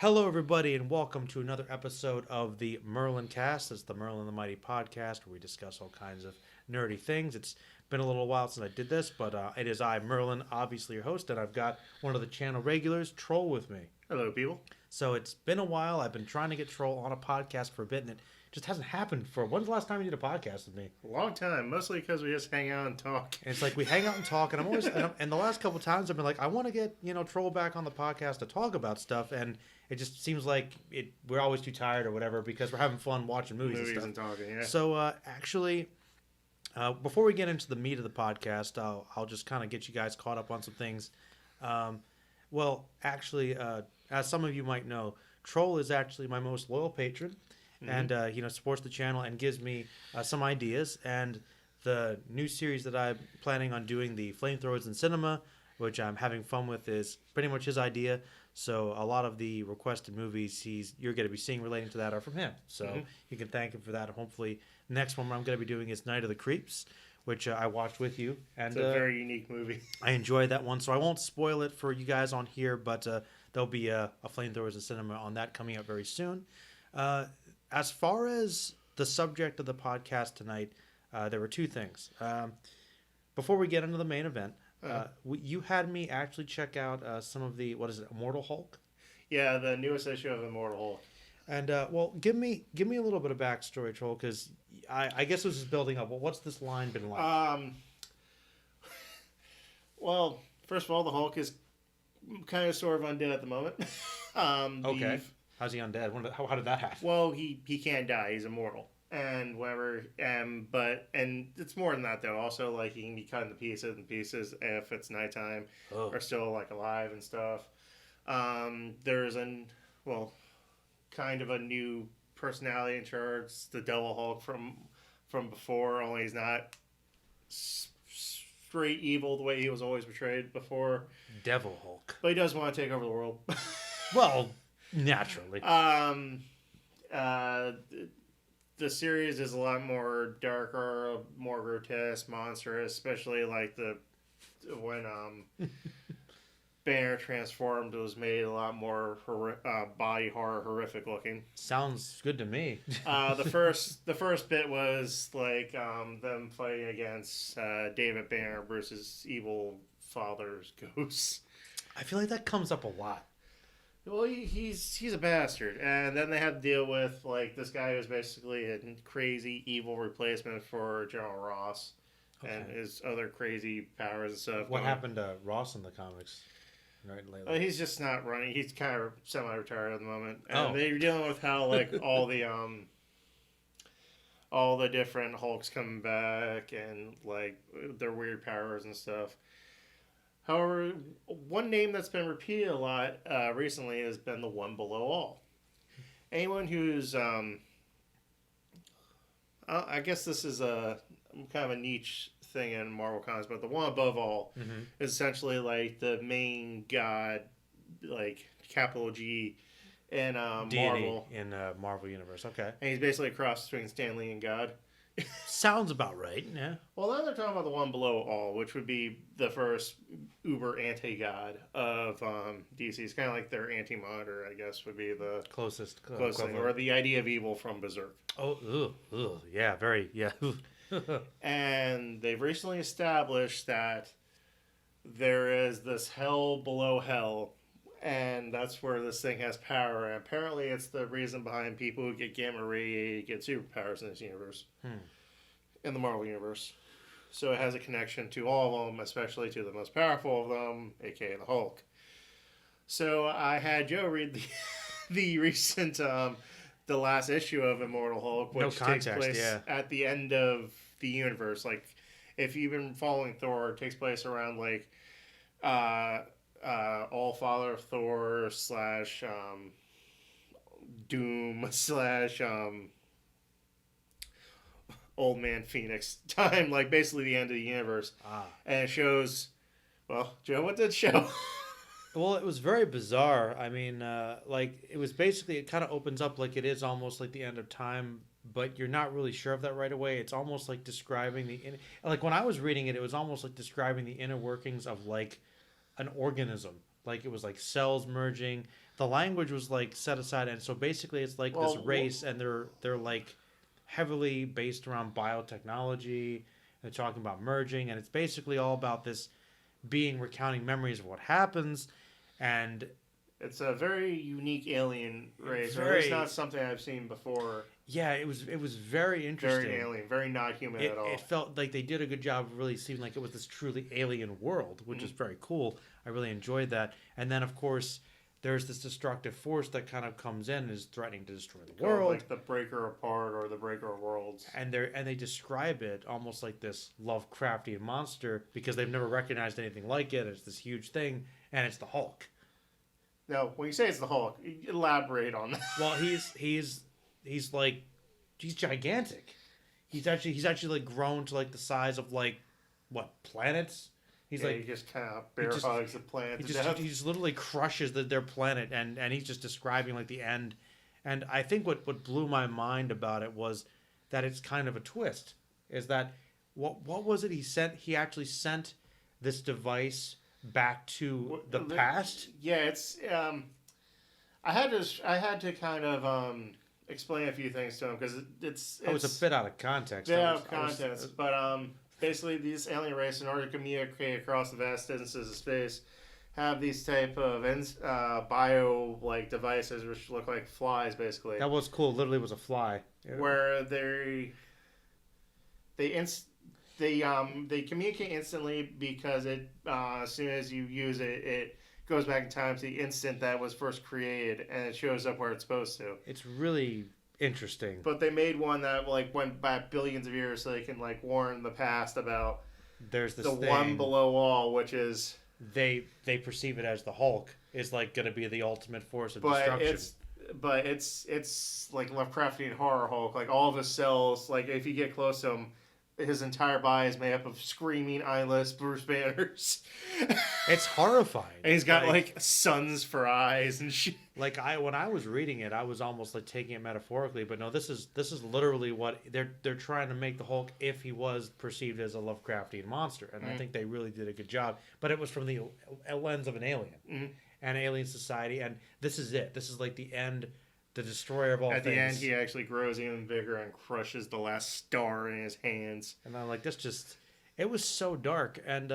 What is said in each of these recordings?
Hello, everybody, and welcome to another episode of the MerlinCast. It's the Merlin the Mighty podcast where we discuss all kinds of nerdy things. It's been a little while since I did this, but it is I, Merlin, obviously your host, and I've got one of the channel regulars, Troll, with me. Hello, people. So it's been a while. I've been trying to get Troll on a podcast for a bit, and it just hasn't happened for... When's the last time you did a podcast with me? A long time, mostly because we just hang out and talk. And it's like we hang out and talk, and I'm always... and the last couple times I've been like, I want to get, Troll back on the podcast to talk about stuff, and... It just seems like we're always too tired or whatever because we're having fun watching movies and stuff. And talking, yeah. So, actually, before we get into the meat of the podcast, I'll just kind of get you guys caught up on some things. As some of you might know, Troll is actually my most loyal patron and, supports the channel and gives me some ideas. And the new series that I'm planning on doing, the Flamethrowers in Cinema, which I'm having fun with, is pretty much his idea. So a lot of the requested movies you're going to be seeing relating to that are from him. So you can thank him for that. And hopefully the next one I'm going to be doing is Night of the Creeps, which I watched with you. And it's a very unique movie. I enjoyed that one. So I won't spoil it for you guys on here, but there'll be a Flamethrowers in Cinema on that coming up very soon. As far as the subject of the podcast tonight, there were two things. Before we get into the main event, you had me actually check out some of the, Immortal Hulk? Yeah, the newest issue of Immortal Hulk. And, give me a little bit of backstory, Troll, because I guess this is building up. Well, what's this line been like? Well, first of all, the Hulk is kind of sort of undead at the moment. Okay. How's he undead? How did that happen? Well, he can't die. He's immortal. And whatever, and it's more than that though. Also, like, he can be cut into pieces if it's nighttime, or still like alive and stuff. There's kind of a new personality in charge. It's the Devil Hulk from before. Only he's not straight evil the way he was always portrayed before. Devil Hulk. But he does want to take over the world. Well, naturally. The series is a lot more darker, more grotesque, monstrous, especially like when Banner transformed, it was made a lot more body horror, horrific looking. Sounds good to me. The first bit was like them fighting against David Banner versus evil father's ghosts. I feel like that comes up a lot. Well, he's a bastard, and then they had to deal with like this guy who's basically a crazy evil replacement for General Ross, and his other crazy powers and stuff. What happened to Ross in the comics? Right, lately? He's just not running. He's kind of semi-retired at the moment, and they're dealing with how like all the different Hulks coming back and like their weird powers and stuff. However, one name that's been repeated a lot recently has been the One Below All. Anyone who's, I guess this is a kind of a niche thing in Marvel Comics, but the One Above All is essentially like the main god, like capital G, in Marvel. In Marvel Universe, okay. And he's basically a cross between Stan Lee and God. Sounds about right, yeah. Well, now they're talking about the One Below All, which would be the first uber anti-god of DC. It's kind of like their anti-monitor, I guess, would be the closest thing, or the idea of evil from Berserk. Yeah, very, yeah. And they've recently established that there is this hell below hell, and that's where this thing has power. And apparently it's the reason behind people who get gamma radiated get superpowers in this universe. In the Marvel Universe. So it has a connection to all of them, especially to the most powerful of them, aka the Hulk. So I had Joe read the recent, the last issue of Immortal Hulk, which takes place at the end of the universe. Like, if you've been following Thor, it takes place around, like, All-Father Thor / Doom / Old Man Phoenix time, like basically the end of the universe. And it shows, well, Joe, what did it show? Well, it was very bizarre. I mean, it was basically, it kind of opens up like it is almost like the end of time, but you're not really sure of that right away. It's almost like describing like when I was reading it, it was almost like describing the inner workings of like an organism. Like it was like cells merging, the language was like set aside, and so basically it's like this race, and they're like heavily based around biotechnology. They're talking about merging, and it's basically all about this being recounting memories of what happens, and it's a very unique alien race. Very, it's not something I've seen before. Yeah, it was very interesting. Very alien, very not human at all. It felt like they did a good job of really seeming like it was this truly alien world, which is very cool. I really enjoyed that. And then, of course, there's this destructive force that kind of comes in and is threatening to destroy the world. Like the Breaker Apart or the Breaker of Worlds. And they describe it almost like this Lovecraftian monster because they've never recognized anything like it. It's this huge thing, and it's the Hulk. Now, when you say it's the Hulk, elaborate on that. Well, he's gigantic. He's actually like grown to like the size of like what, planets? He just kind of bear hugs the planet to death. He just literally crushes their planet, and he's just describing like the end. And I think what blew my mind about it was that it's kind of a twist. Is that what was it he sent? He actually sent this device back to the past. Yeah, it's I had to kind of explain a few things to him because it's a bit out of context. But basically these alien races, in order to communicate across the vast distances of space, have these type of bio like devices which look like flies, basically. That was cool. Literally, was a fly. Where they communicate instantly because it as soon as you use it, it goes back in time to the instant that was first created, and it shows up where it's supposed to. It's really interesting. But they made one that like went back billions of years, so they can like warn the past about there's this one below all, which is they perceive it as the Hulk is like going to be the ultimate force of destruction. But it's like Lovecraftian horror Hulk. Like all of his cells, like if you get close to him, his entire body is made up of screaming, eyeless Bruce Banners. It's horrifying. And he's got like suns for eyes and shit. Like when I was reading it, I was almost like taking it metaphorically, but no, this is literally what they're trying to make the Hulk if he was perceived as a Lovecraftian monster, and I think they really did a good job. But it was from the lens of an alien, an alien society, and this is it. This is like the end. The destroyer of all things. At the end, he actually grows even bigger and crushes the last star in his hands. And I'm like, it was so dark. And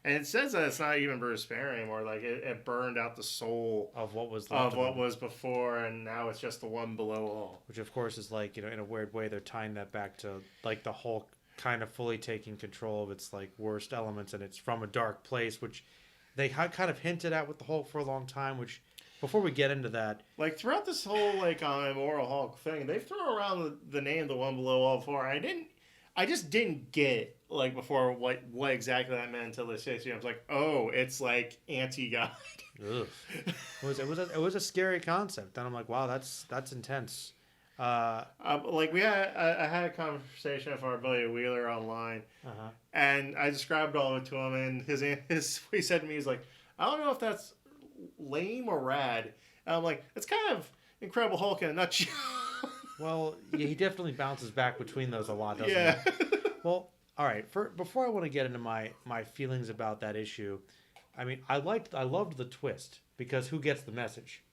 it says that it's not even Bruce Banner anymore. Like, it burned out the soul of what was before, and now it's just the one below all. Which, of course, is like, in a weird way, they're tying that back to, like, the Hulk kind of fully taking control of its, like, worst elements, and it's from a dark place, which they kind of hinted at with the Hulk for a long time, which... Before we get into that, like throughout this whole like Immortal Hulk thing, they've thrown around the name "The One Below All" before. I just didn't get like before what exactly that meant until they said to me. I was like, oh, it's like anti-God. It was a scary concept, and I'm like, wow, that's intense. Like I had a conversation with our buddy Wheeler online, and I described all of it to him, and his what he said to me is like, I don't know if that's lame or rad. And I'm like, it's kind of Incredible Hulk in a nutshell. Well, yeah, he definitely bounces back between those a lot, doesn't he? Well, all right. Before I want to get into my feelings about that issue, I mean, I loved the twist because who gets the message?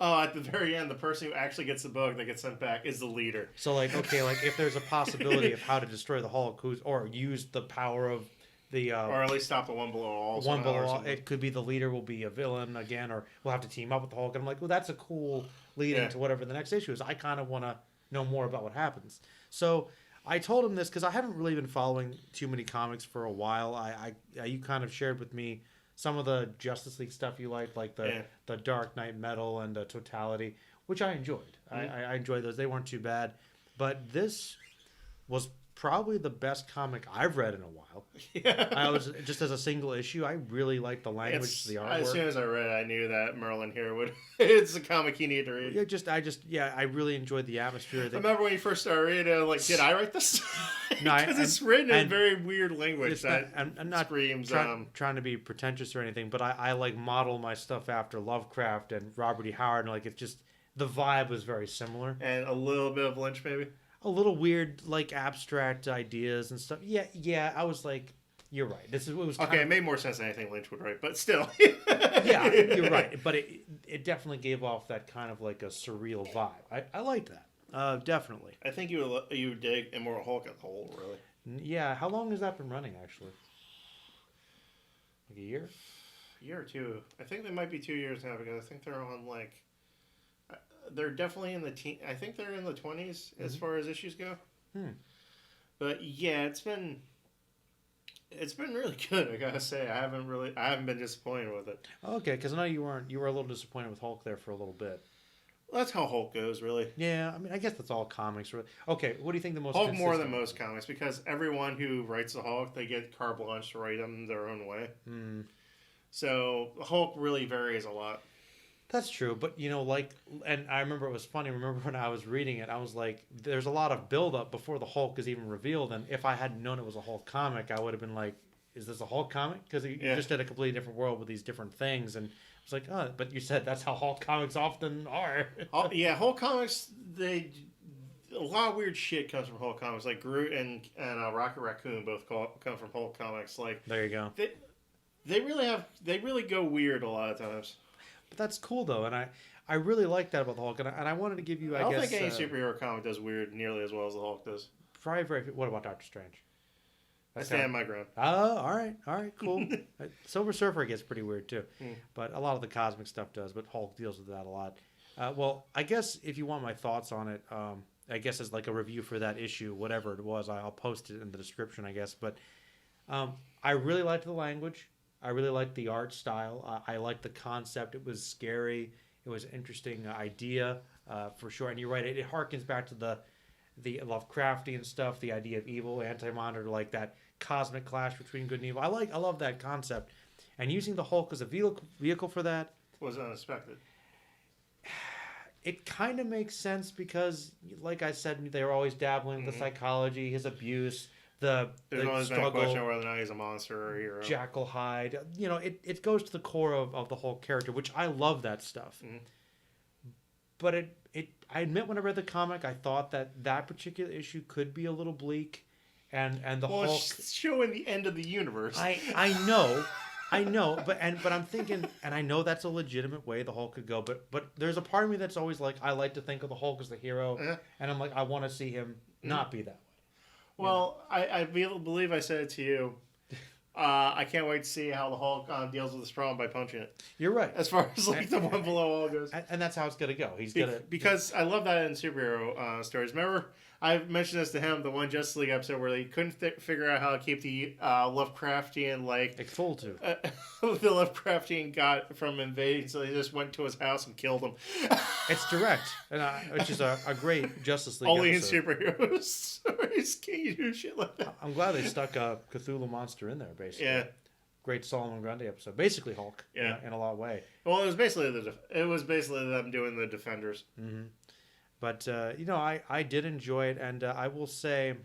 Oh, at the very end, the person who actually gets the book that gets sent back is the leader. So, like, okay, like if there's a possibility of how to destroy the Hulk, or use the power of the or at least stop the one below all. One below all. It could be the leader will be a villain again, or we'll have to team up with the Hulk. And I'm like, well, that's a cool lead into whatever the next issue is. I kind of want to know more about what happens. So I told him this because I haven't really been following too many comics for a while. You kind of shared with me some of the Justice League stuff you liked, like the Dark Knight Metal and the Totality, which I enjoyed. I enjoyed those. They weren't too bad. But this was probably the best comic I've read in a while. Yeah. I was just as a single issue. I really liked the language, the artwork. As soon as I read it, I knew that Merlin here would. It's a comic you need to read. I really enjoyed the atmosphere. I remember when you first started reading it, like, did I write this? Because it's written in very weird language. I'm not trying to be pretentious or anything, but I like model my stuff after Lovecraft and Robert E. Howard, and like it's just the vibe was very similar. And a little bit of Lynch, maybe. A little weird, like abstract ideas and stuff. Yeah. I was like, You're right. It was okay. It made more sense than anything Lynch would write, but still. Yeah, you're right. But it definitely gave off that kind of like a surreal vibe. I like that. Definitely. I think you would dig Immortal Hulk as a whole, really. Yeah. How long has that been running, actually? Like a year? A year or two. I think they might be 2 years now because I think they're on like. They're definitely in the I think they're in the 20s as far as issues go. But yeah, it's been really good. I gotta say, I haven't been disappointed with it. Okay, because I know you were a little disappointed with Hulk there for a little bit. Well, that's how Hulk goes, really. Yeah, I mean, I guess that's all comics. Really. Okay, what do you think the most Hulk more than most comics because everyone who writes the Hulk, they get carte blanche to write them their own way. So Hulk really varies a lot. That's true, but and I remember it was funny. Remember when I was reading it, I was like, "There's a lot of build-up before the Hulk is even revealed." And if I hadn't known it was a Hulk comic, I would have been like, "Is this a Hulk comic?" Because you just did a completely different world with these different things, and I was like, "Oh," but you said that's how Hulk comics often are. Yeah, Hulk comics a lot of weird shit comes from Hulk comics. Like Groot and Rocket Raccoon both come from Hulk comics. Like there you go. They really go weird a lot of times. But that's cool though, and I really like that about the Hulk, and I wanted to give you. I don't guess, think any superhero comic does weird nearly as well as the Hulk does. What about Doctor Strange? I stand my ground. Oh, all right, cool. Silver Surfer gets pretty weird too, but a lot of the cosmic stuff does. But Hulk deals with that a lot. Well, I guess if you want my thoughts on it, I guess as like a review for that issue, whatever it was, I'll post it in the description, I guess. But I really liked the language. I really liked the art style. I liked the concept. It was scary. It was an interesting idea for sure. And you're right. It harkens back to the Lovecraftian stuff, the idea of evil, anti-monitor, like that cosmic clash between good and evil. I love that concept. And using the Hulk as a vehicle for that was unexpected. It kind of makes sense because, like I said, they were always dabbling in the psychology, his abuse. There's always been a question of whether or not he's a monster or a hero. Jackal Hyde. It goes to the core of the whole character, which I love that stuff. But I admit when I read the comic, I thought that particular issue could be a little bleak, and the Hulk. It's showing the end of the universe. I know, but I'm thinking, and I know that's a legitimate way the Hulk could go, but there's a part of me that's always like, I like to think of the Hulk as the hero, and I'm like, I want to see him not be that way. Well, I believe I said it to you. I can't wait to see how the Hulk deals with this problem by punching it. You're right. As far as the one below all goes. And that's how it's going to go. Because I love that in superhero stories. Remember, I mentioned this to him, the one Justice League episode where they couldn't figure out how to keep the Lovecraftian, the Lovecraftian god from invading, so they just went to his house and killed him. It's direct, which is a great Justice League Only episode. in superhero stories can you do shit like that. I'm glad they stuck a Cthulhu monster in there, basically. Yeah. Great Solomon Grundy episode. Basically Hulk, in a lot of way. Well, it was basically them doing the Defenders. Mm-hmm. But, I did enjoy it, and I will say...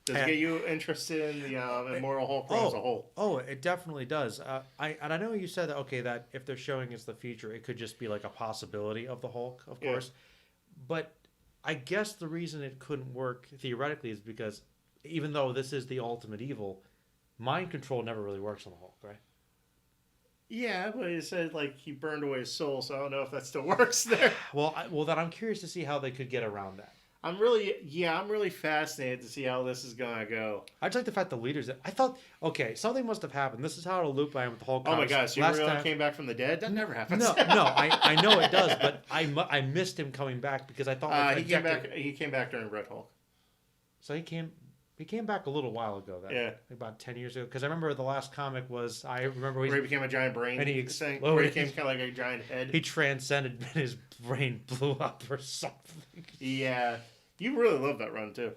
Does it get you interested in the Immortal Hulk as a whole? Oh, it definitely does. I know you said that if they're showing us the future, it could just be like a possibility of the Hulk, of course. But I guess the reason it couldn't work theoretically is because even though this is the ultimate evil, mind control never really works on the Hulk, right? Yeah, but he said he burned away his soul, so I don't know if that still works there. Well, then I'm curious to see how they could get around that. I'm really fascinated to see how this is gonna go. I just like the fact the leaders. I thought, okay, something must have happened. This is how to loop I am with the Hulk. Oh my gosh, you really came back from the dead? That never happens. No, I know it does, but I missed him coming back because I thought he came back during Red Hulk. So he came back a little while ago. About 10 years ago. Because I remember the last comic was where he became a giant brain. And he exploded. Where he became kind of like a giant head. He transcended and his brain blew up or something. Yeah. You really loved that run, too.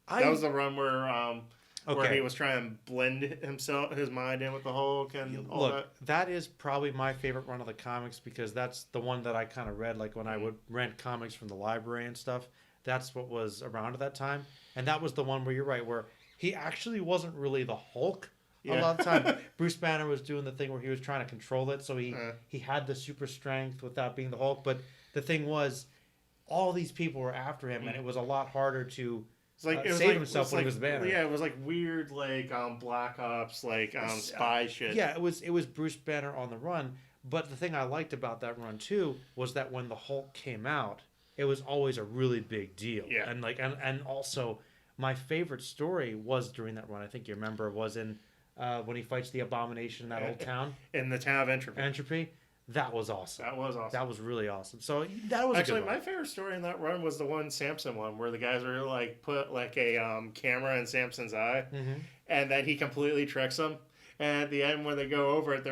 That was the run where he was trying to blend his mind in with the Hulk and all that. That is probably my favorite run of the comics because that's the one that I kind of read when I would rent comics from the library and stuff. That's what was around at that time. And that was the one where you're right, where he actually wasn't really the Hulk a lot of the time. Bruce Banner was doing the thing where he was trying to control it, so he had the super strength without being the Hulk. But the thing was, all these people were after him, and it was a lot harder to saved himself when he was Banner. Yeah, it was like weird, like Black Ops, like spy shit. Yeah, it was Bruce Banner on the run. But the thing I liked about that run too was that when the Hulk came out, it was always a really big deal. Yeah. And also my favorite story was during that run. I think you remember was in when he fights the Abomination in that old town. In the town of Entropy. Entropy. That was awesome. That was awesome. That was really awesome. So that was actually a good run. my favorite story in that run was the one Samson one where the guys were like put like a camera in Samson's eye, and then he completely tricks them. And at the end, when they go over it,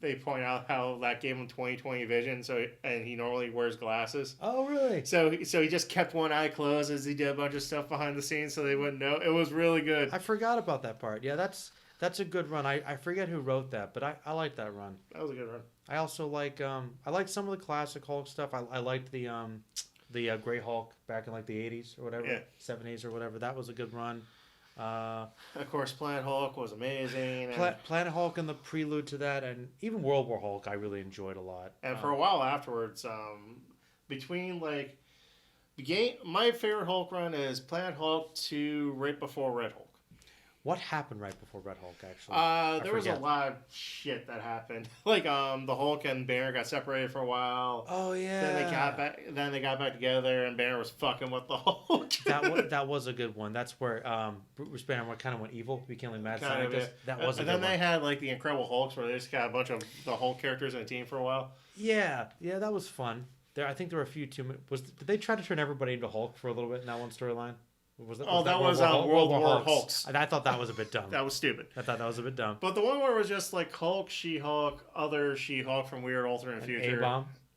they point out how that gave him 20/20 vision. And he normally wears glasses. Oh, really? So he just kept one eye closed as he did a bunch of stuff behind the scenes, so they wouldn't know. It was really good. I forgot about that part. Yeah, that's a good run. I forget who wrote that, but I like that run. That was a good run. I also like I liked some of the classic Hulk stuff. I liked the Gray Hulk back in like the 80s or whatever, 70s or whatever. That was a good run. Of course, Planet Hulk was amazing. Planet Hulk and the prelude to that, and even World War Hulk, I really enjoyed a lot. And for a while afterwards, between like the game, my favorite Hulk run is Planet Hulk to right before Red Hulk. What happened right before Red Hulk, actually? There was a lot of shit that happened. Like, the Hulk and Banner got separated for a while. Oh, yeah. Then they got back together, and Banner was fucking with the Hulk. that was a good one. That's where Bruce Banner kind of went evil, became like mad kind scientist. That was a good one. And then they had, like, the Incredible Hulks, where they just got a bunch of the Hulk characters in a team for a while. Yeah, that was fun. I think there were a few too. Did they try to turn everybody into Hulk for a little bit in that one storyline? That was World War Hulks. I thought that was a bit dumb. That was stupid. I thought that was a bit dumb. But the one where it was just like Hulk, She-Hulk, other She-Hulk from Weird Alternate Future.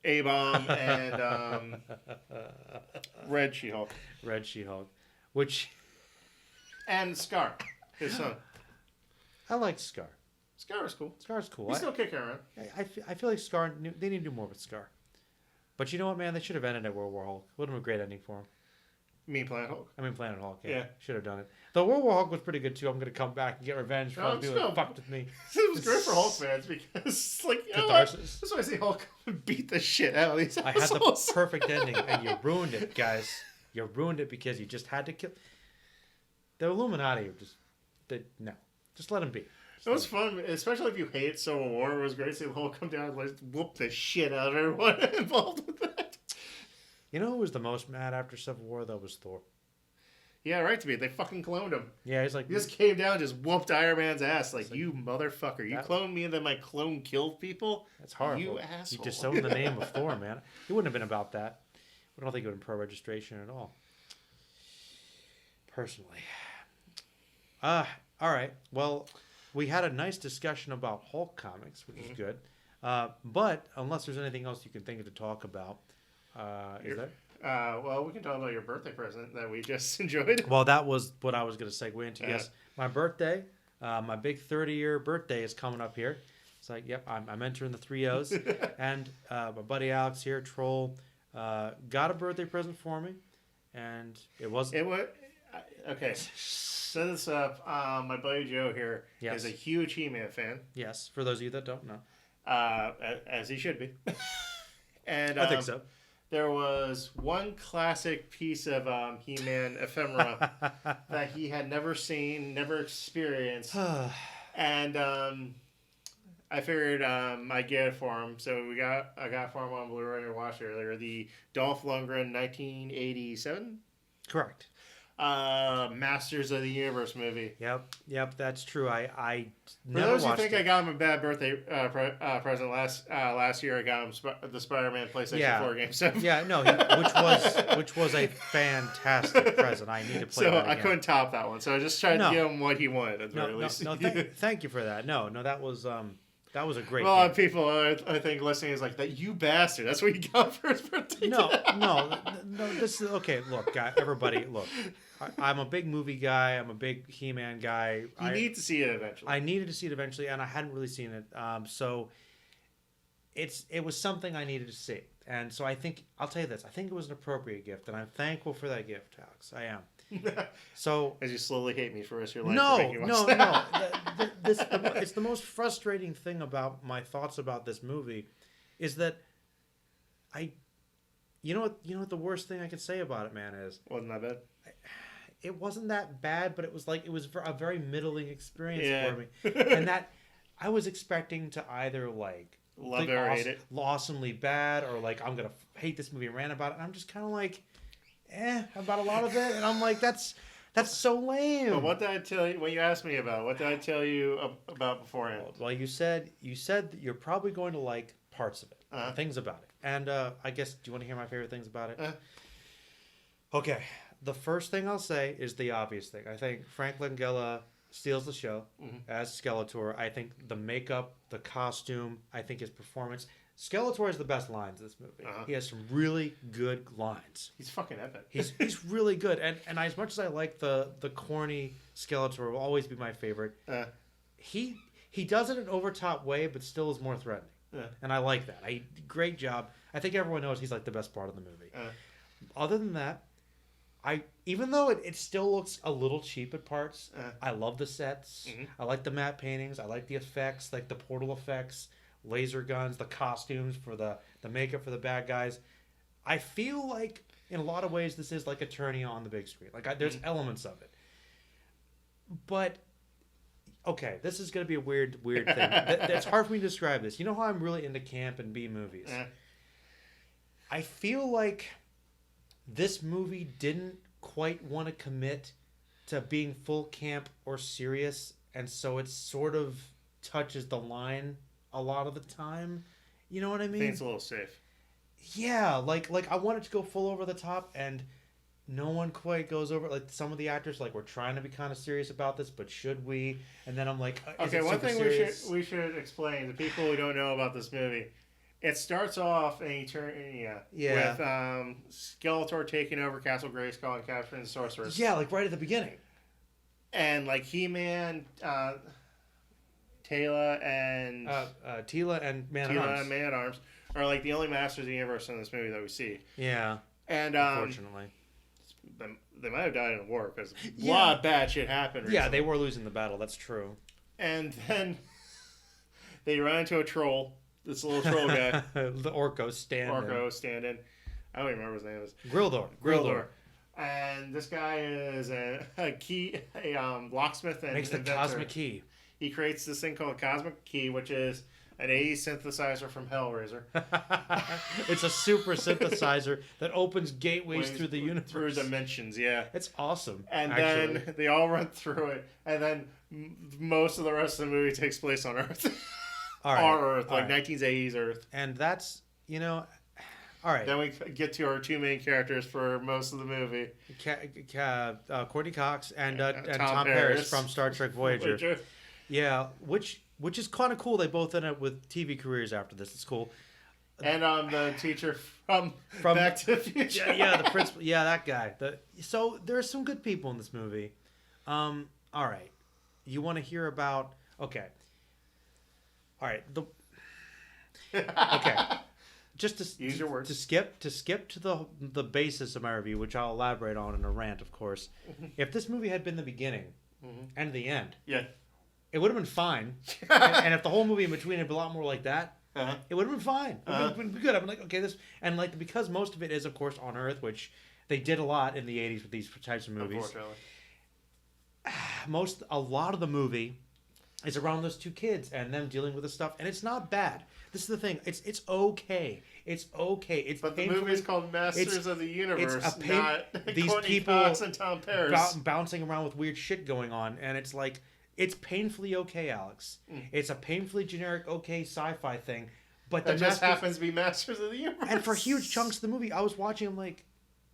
A-Bomb, and Red She-Hulk. Red She-Hulk. Which... And Scar, his son. I liked Scar. Scar was cool. Scar's cool. He's still kicking around. I feel like Scar... They need to do more with Scar. But you know what, man? They should have ended at World War Hulk. Would have been a great ending for him. Planet Hulk. Planet Hulk, yeah. Should have done it. The World War Hulk was pretty good, too. I'm going to come back and get revenge for people that fucked with me. It was great for Hulk fans because, like, you know what? That's why I see Hulk beat the shit out of these assholes. I had the perfect ending, and you ruined it, guys. You ruined it because you just had to kill... The Illuminati no. Just let them be. It was fun, especially if you hate Civil War. It was great to see Hulk come down and like, whoop the shit out of everyone involved with that. You know who was the most mad after Civil War, though, was Thor. Yeah, right to be. They fucking cloned him. Yeah, he's like... He just came down and just whooped Iron Man's ass. Like, you motherfucker. You cloned me and then my clone killed people? That's horrible. You asshole. You disowned the name of Thor, man. It wouldn't have been about that. I don't think it would have been pro-registration at all. Personally. All right. Well, we had a nice discussion about Hulk comics, which is good. But unless there's anything else you can think of to talk about, is there? Well, we can talk about your birthday present that we just enjoyed. Well, that was what I was going to segue into. Yes, my birthday, my big 30-year birthday is coming up here. It's like, yep, I'm entering the 3-0s. And my buddy Alex here, Troll, got a birthday present for me. And it was... Okay, set this up. My buddy Joe here is a huge He-Man fan. Yes, for those of you that don't know. As he should be. And I think so. There was one classic piece of He-Man ephemera that he had never seen, never experienced. And I figured I'd get it for him. So I got for him on Blu-ray and watched earlier. The Dolph Lundgren 1987? Correct. Masters of the Universe movie. Yep, that's true. I For never those who watched think it. I got him a bad birthday present last year, I got him the Spider-Man PlayStation 4 game. So which was a fantastic present. I need to play. So that I again. couldn't top that one. So I just tried to give him what he wanted at the very least. Thank you for that. No, that was a great. Well, a lot game. of people I think listening is like, that you bastard. That's what you got for his birthday. No. This is okay. Look, guy, everybody, look. I'm a big movie guy. I'm a big He-Man guy. You need to see it eventually. I needed to see it eventually, and I hadn't really seen it. So it was something I needed to see. And so I'll tell you this. I think it was an appropriate gift, and I'm thankful for that gift, Alex. I am. So as you slowly hate me for the rest of your life. No. It's the most frustrating thing about my thoughts about this movie is that you know what the worst thing I can say about it, man, is... Wasn't that bad? it wasn't that bad, but it was a very middling experience Yeah. for me. And that I was expecting to either like Love think it or hate it. awesomely bad, or like I'm gonna hate this movie and rant about it. And I'm just kind of like, about a lot of it, and I'm like, that's so lame. But what did I tell you when you asked me about? What did I tell you about beforehand? Well, you said that you're probably going to like parts of it, things about it, and I guess, do you want to hear my favorite things about it? Okay, the first thing I'll say is the obvious thing. I think Frank Langella steals the show as Skeletor. I think the makeup, the costume, I think his performance. Skeletor has the best lines in this movie. He has some really good lines. He's fucking epic. He's really good. And as much as I like the corny Skeletor, will always be my favorite. He does it in an overtop way, but still is more threatening. And I like that. Great job. I think everyone knows he's like the best part of the movie. Other than that, even though it still looks a little cheap at parts, I love the sets. I like the matte paintings. I like the effects, like the portal effects, laser guns, the costumes for the makeup for the bad guys. I feel like in a lot of ways this is like Eternia on the big screen. Like there's elements of it. But okay, this is going to be a weird thing. It's hard for me to describe this. You know how I'm really into camp and B movies? I feel like this movie didn't quite want to commit to being full camp or serious, and so it sort of touches the line a lot of the time. You know what I mean? I think it's a little safe. Yeah, like I wanted to go full over the top, and no one quite goes over. Like some of the actors, like, we're trying to be kind of serious about this, but should we? And then I'm like, okay, one thing we should explain to people who don't know about this movie. It starts off in Eternia with Skeletor taking over Castle Grayskull and capturing the sorceress. Yeah, like right at the beginning. And like He-Man, Tila and Man-at-Arms are like the only Masters of the Universe in this movie that we see. Yeah. And unfortunately, they might have died in a war because a lot of bad shit happened recently. Yeah, they were losing the battle. That's true. And then they run into a troll. This little troll guy. The Orko stand-in. I don't even remember his name. Grildor. And this guy is a locksmith and makes the inventor. cosmic key. He creates this thing called a cosmic key, which is an 80s synthesizer from Hellraiser. It's a super synthesizer that opens gateways through the universe. Through dimensions, yeah. It's awesome. And then they all run through it. And then most of the rest of the movie takes place on Earth. Our Earth, like 1980s Earth. And that's, all right. Then we get to our two main characters for most of the movie. Courtney Cox and Tom Paris from Star Trek Voyager. Yeah, which is kind of cool. They both end up with TV careers after this. It's cool. And the teacher from Back to the Future. Yeah, the principal. Yeah, that guy. So there are some good people in this movie. All right. You want to hear about... Okay. All right. Okay. Just to use your words. To skip to the basis of my review, which I'll elaborate on in a rant, of course. If this movie had been the beginning and the end, it would have been fine. and if the whole movie in between had been a lot more like that, it would have been fine. It would have been good. I'm like, okay, this, and like, because most of it is, of course, on Earth, which they did a lot in the 80s with these types of movies. A lot of the movie is around those two kids and them dealing with the stuff, and it's not bad. This is the thing. It's okay. It's okay. But the movie is called Masters of the Universe, not these Courtney people Cox and Tom Paris bouncing around with weird shit going on, and it's like, it's painfully okay, Alex. It's a painfully generic okay sci-fi thing, but that just happens to be Masters of the Universe. And for huge chunks of the movie, I was watching. I'm like,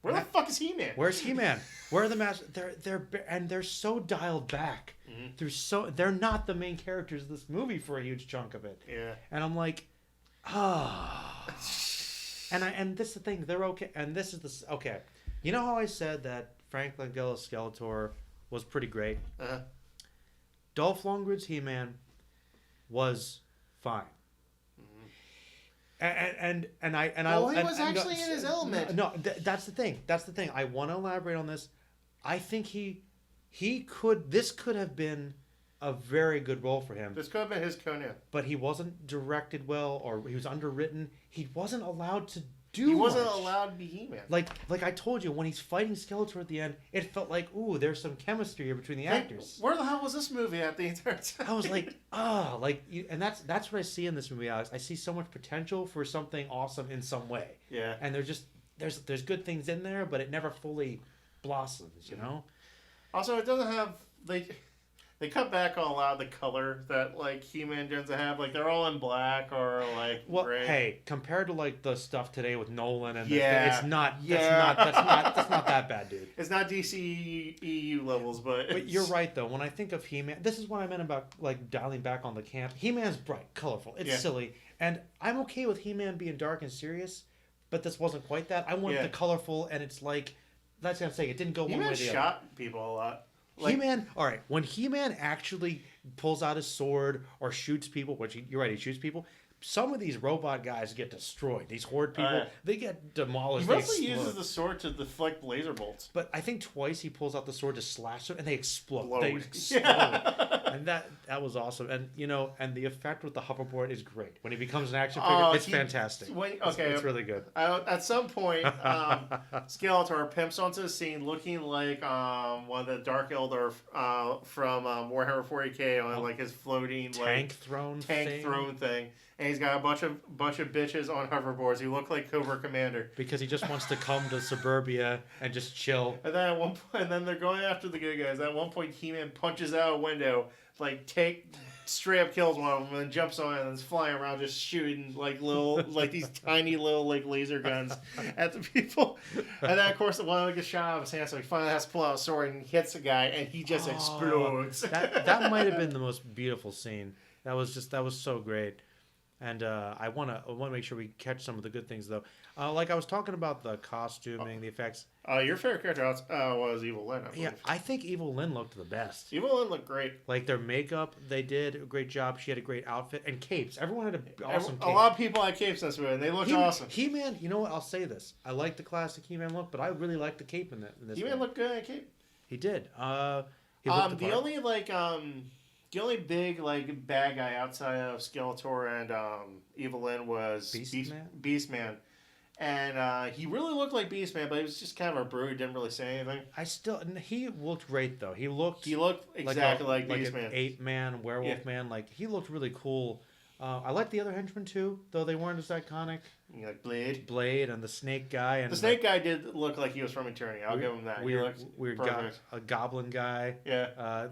where the fuck is He-Man? Where's He-Man? Where are the Masters? They're so dialed back. They're not the main characters of this movie for a huge chunk of it. Yeah. And I'm like, and this is the thing. They're okay. And this is okay. You know how I said that Frank Langella's Skeletor was pretty great? Dolph Lundgren's He-Man was fine. And he was actually in his element. No, that's the thing. That's the thing. I want to elaborate on this. I think this could have been a very good role for him. This could have been his Conan. But he wasn't directed well, or he was underwritten. He wasn't allowed to He wasn't much. allowed to be He-Man. Like I told you, when he's fighting Skeletor at the end, it felt like, ooh, there's some chemistry here between the actors. Where the hell was this movie at the entire time? I was like, and that's what I see in this movie, Alex. I see so much potential for something awesome in some way. Yeah. And there's good things in there, but it never fully blossoms, you know? Also, it doesn't have they cut back on a lot of the color that like He-Man tends to have. Like they're all in black or like gray. Hey, compared to like the stuff today with Nolan and Yeah. it's not Yeah. that's not that bad, dude. It's not DC EU levels, but You're right though. When I think of He-Man, this is what I meant about like dialing back on the camp. He-Man's bright, colorful. It's silly, and I'm okay with He-Man being dark and serious, but this wasn't quite that. I want the colorful, and it's like that's what I'm saying. It didn't go one way or the other. Shot people a lot. Like, He-Man, all right, when He-Man actually pulls out his sword or shoots people, which you're right, he shoots people, some of these robot guys get destroyed. These horde people, they get demolished. He mostly uses the sword to deflect laser bolts. But I think twice he pulls out the sword to slash them, and they explode. They explode. And that was awesome. And, and the effect with the hoverboard is great. When he becomes an action figure, it's fantastic. It's really good. At some point, Skeletor pimps onto the scene looking like one of the Dark Eldar from Warhammer 40k on like his floating tank throne thing. And he's got a bunch of bitches on hoverboards who look like Cobra Commander. Because he just wants to come to suburbia and just chill. And then at one point, they're going after the good guys. At one point, He-Man punches out a window, straight up kills one of them, and then jumps on it and is flying around just shooting these tiny little laser guns at the people. And then of course one of them gets shot out of his hand, so he finally has to pull out a sword and hits the guy, and he just explodes. That might have been the most beautiful scene. That was so great. And I want to make sure we catch some of the good things, though. Like I was talking about the costuming, the effects. Your favorite character was Evil Lynn, I believe. Yeah, I think Evil Lynn looked the best. Evil Lynn looked great. Like their makeup, they did a great job. She had a great outfit. And capes. Everyone had an awesome cape. A lot of people had capes this way, and they looked awesome. He-Man, you know what? I'll say this. I like the classic He-Man look, but I really like the cape in this He-Man looked good in a cape. He did. The only big bad guy outside of Skeletor and Evil Lynn was Beastman. And he really looked like Beastman, but he was just kind of a brute. He didn't really say anything. He looked great though. He looked exactly like Beastman, like an ape-man, werewolf man. Like he looked really cool. I liked the other henchmen too, though they weren't as iconic. Like Blade, and the Snake guy. And the Snake guy did look like he was from Eternity. I'll give him that. Weird guy, a goblin guy. Yeah.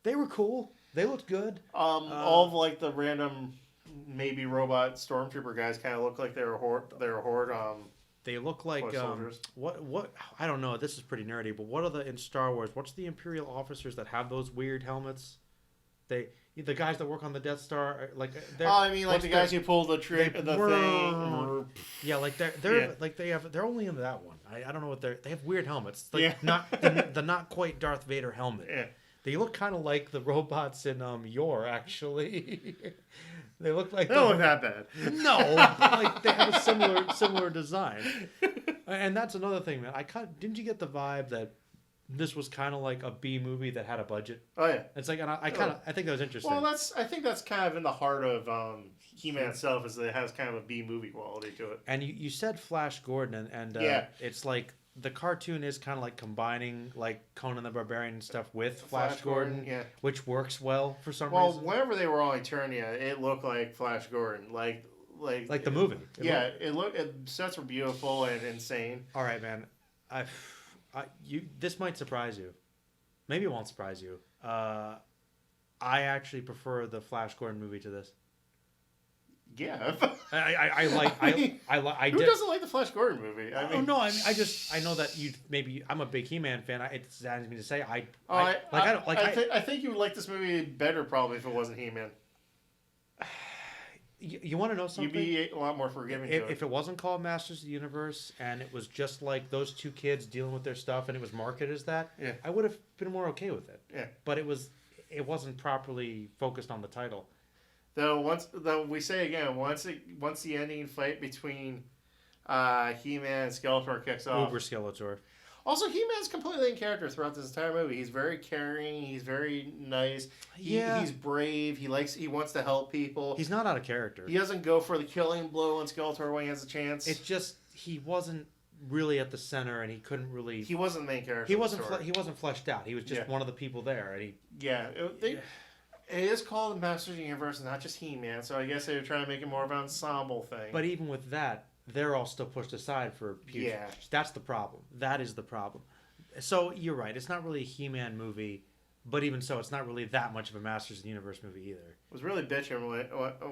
They were cool. They looked good. All of the random maybe robot stormtrooper guys kind of look like they were horde. They look like soldiers. What I don't know. This is pretty nerdy, but what are in Star Wars? What's the Imperial officers that have those weird helmets? The guys that work on the Death Star, the guys who pull the thing. Yeah, they're only in that one. I don't know what they have weird helmets. Not the not quite Darth Vader helmet. Yeah. They look kind of like the robots in Yor, actually. They look like... They don't look that bad. No, they have a similar design. And that's another thing, man. Didn't you get the vibe that this was kind of like a B movie that had a budget? Oh, yeah. It's like, and I think that was interesting. Well, I think that's kind of in the heart of He-Man itself, is that it has kind of a B movie quality to it. And you said Flash Gordon, and it's like... The cartoon is kind of like combining Conan the Barbarian and stuff with Flash Gordon, which works well for some reason. Well, whenever they were on Eternia, it looked like Flash Gordon, like the movie. Sets were beautiful and insane. All right, man. This might surprise you. Maybe it won't surprise you. I actually prefer the Flash Gordon movie to this. Yeah, Who doesn't like the Flash Gordon movie? I know that I'm a big He-Man fan. It saddens me to say I think you would like this movie better probably if it wasn't He-Man. You want to know something? You'd be a lot more forgiving. If it wasn't called Masters of the Universe and it was just like those two kids dealing with their stuff and it was marketed as that, I would have been more okay with it. Yeah, but it wasn't properly focused on the title. Though we say again, once the ending fight between He-Man and Skeletor kicks off. Uber Skeletor. Also, He-Man's completely in character throughout this entire movie. He's very caring. He's very nice. He's brave. He wants to help people. He's not out of character. He doesn't go for the killing blow on Skeletor when he has a chance. It's just he wasn't really at the center, and he couldn't really. He wasn't the main character. He wasn't fleshed out. He was just one of the people there, and he. Yeah, it is called the Masters of the Universe, not just He-Man. So I guess they were trying to make it more of an ensemble thing. But even with that, they're all still pushed aside for future. Yeah, that's the problem. That is the problem. So you're right. It's not really a He-Man movie, but even so, it's not really that much of a Masters of the Universe movie either. I was really bitching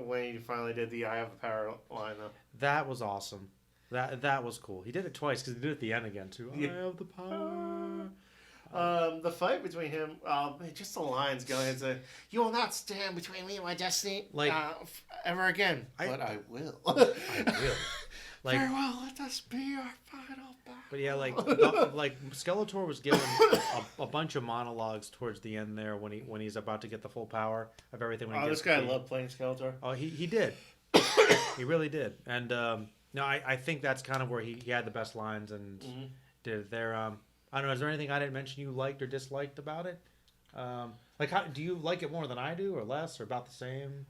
when he finally did the "I Have the Power" line though. That was awesome. That was cool. He did it twice because he did it at the end again too. Yeah. I have the power. The fight between him, just the lines going into "You will not stand between me and my destiny, ever again." But I will. I will. Farewell, let us be our final battle. But yeah, like Skeletor was given a bunch of monologues towards the end there when he's about to get the full power of everything. This guy loved playing Skeletor. Oh, he did. He really did. And no, I think that's kind of where he had the best lines and did it there. I don't know. Is there anything I didn't mention you liked or disliked about it? Do you like it more than I do, or less, or about the same?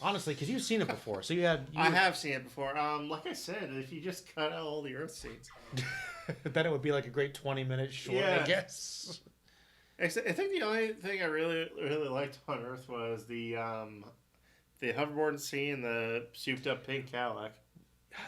Honestly, because you've seen it before, so I have seen it before. Like I said, if you just cut out all the Earth scenes, then it would be like a great 20-minute short, I guess. I think the only thing I really liked on Earth was the hoverboard scene, the souped up pink Cadillac.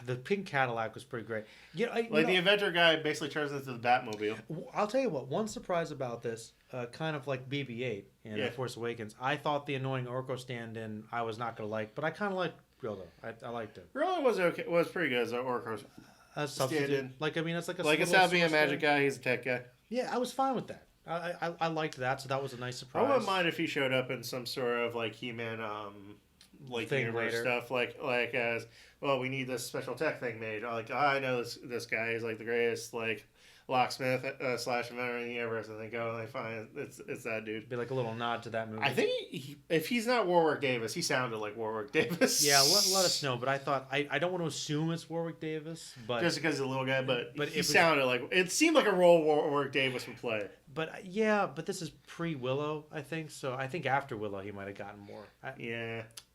The pink Cadillac was pretty great. The inventor guy basically turns into the Batmobile. I'll tell you what. One surprise about this, kind of like BB-8 in The Force Awakens, I thought the annoying Orko stand-in I was not going to like, but I kind of liked Grillo. I liked him. Grillo was okay. Was pretty good as an Orko stand-in. It's like instead of being a magic guy, he's a tech guy. Yeah, I was fine with that. I liked that, so that was a nice surprise. I wouldn't mind if he showed up in some sort of like He-Man universe stuff, like as well. We need this special tech thing made. I know this guy is like the greatest locksmith / inventor in the universe, and they go and they find it's that dude. Be like a little nod to that movie. I think if he's not Warwick Davis, he sounded like Warwick Davis. Yeah, let us know. But I thought I don't want to assume it's Warwick Davis, but just because he's a little guy, but he sounded like it seemed like a role Warwick Davis would play. But this is pre-Willow, I think. So I think after Willow, he might have gotten more.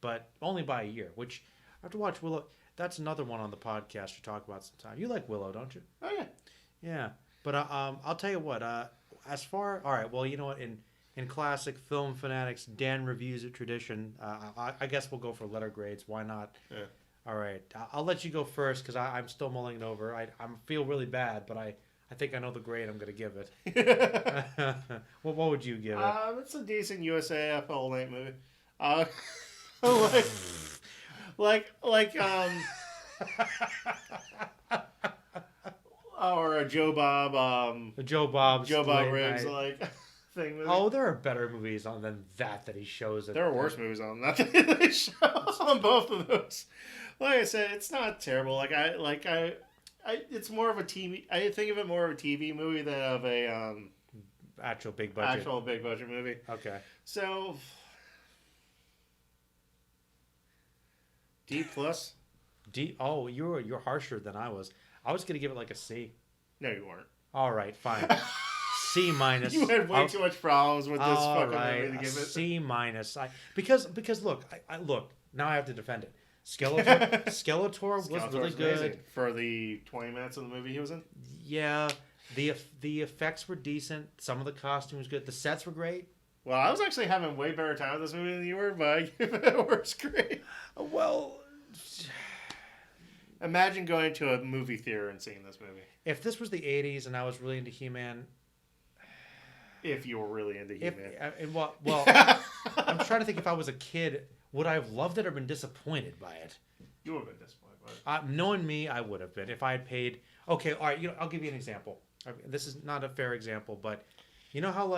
But only by a year. Which I have to watch Willow. That's another one on the podcast to talk about sometime. You like Willow, don't you? Oh yeah. Yeah, but I'll tell you what. All right. Well, you know what? In classic film fanatics, Dan reviews it tradition. I guess we'll go for letter grades. Why not? Yeah. All right. I'll let you go first because I'm still mulling it over. I feel really bad, but I think I know the grade I'm going to give it. What would you give it? It's a decent USAF all-night movie. Or a Joe Bob. Joe Bob Riggs thing. Movie. Oh, there are better movies than that he shows. There are worse movies on that they show on both of those. Like I said, it's not terrible. It's more of a TV. I think of it more of a TV movie than of a actual big budget movie. Okay. So D plus. D. Oh, you're harsher than I was. I was gonna give it like a C. No, you weren't. All right, fine. C minus. You had way too much problems with this fucking movie to give it C minus. Because look, I look now. I have to defend it. Skeletor was really good for the 20 minutes of the movie he was in. Yeah, the effects were decent. Some of the costumes were good. The sets were great. Well, I was actually having way better time with this movie than you were, but it works great. Well, imagine going to a movie theater and seeing this movie. If this was the 80s and I was really into He-Man. If you were really into He-Man. Well, I'm trying to think if I was a kid, would I have loved it or been disappointed by it? You would have been disappointed by it. Knowing me, I would have been. If I had paid... Okay, all right, I'll give you an example. This is not a fair example, but you know how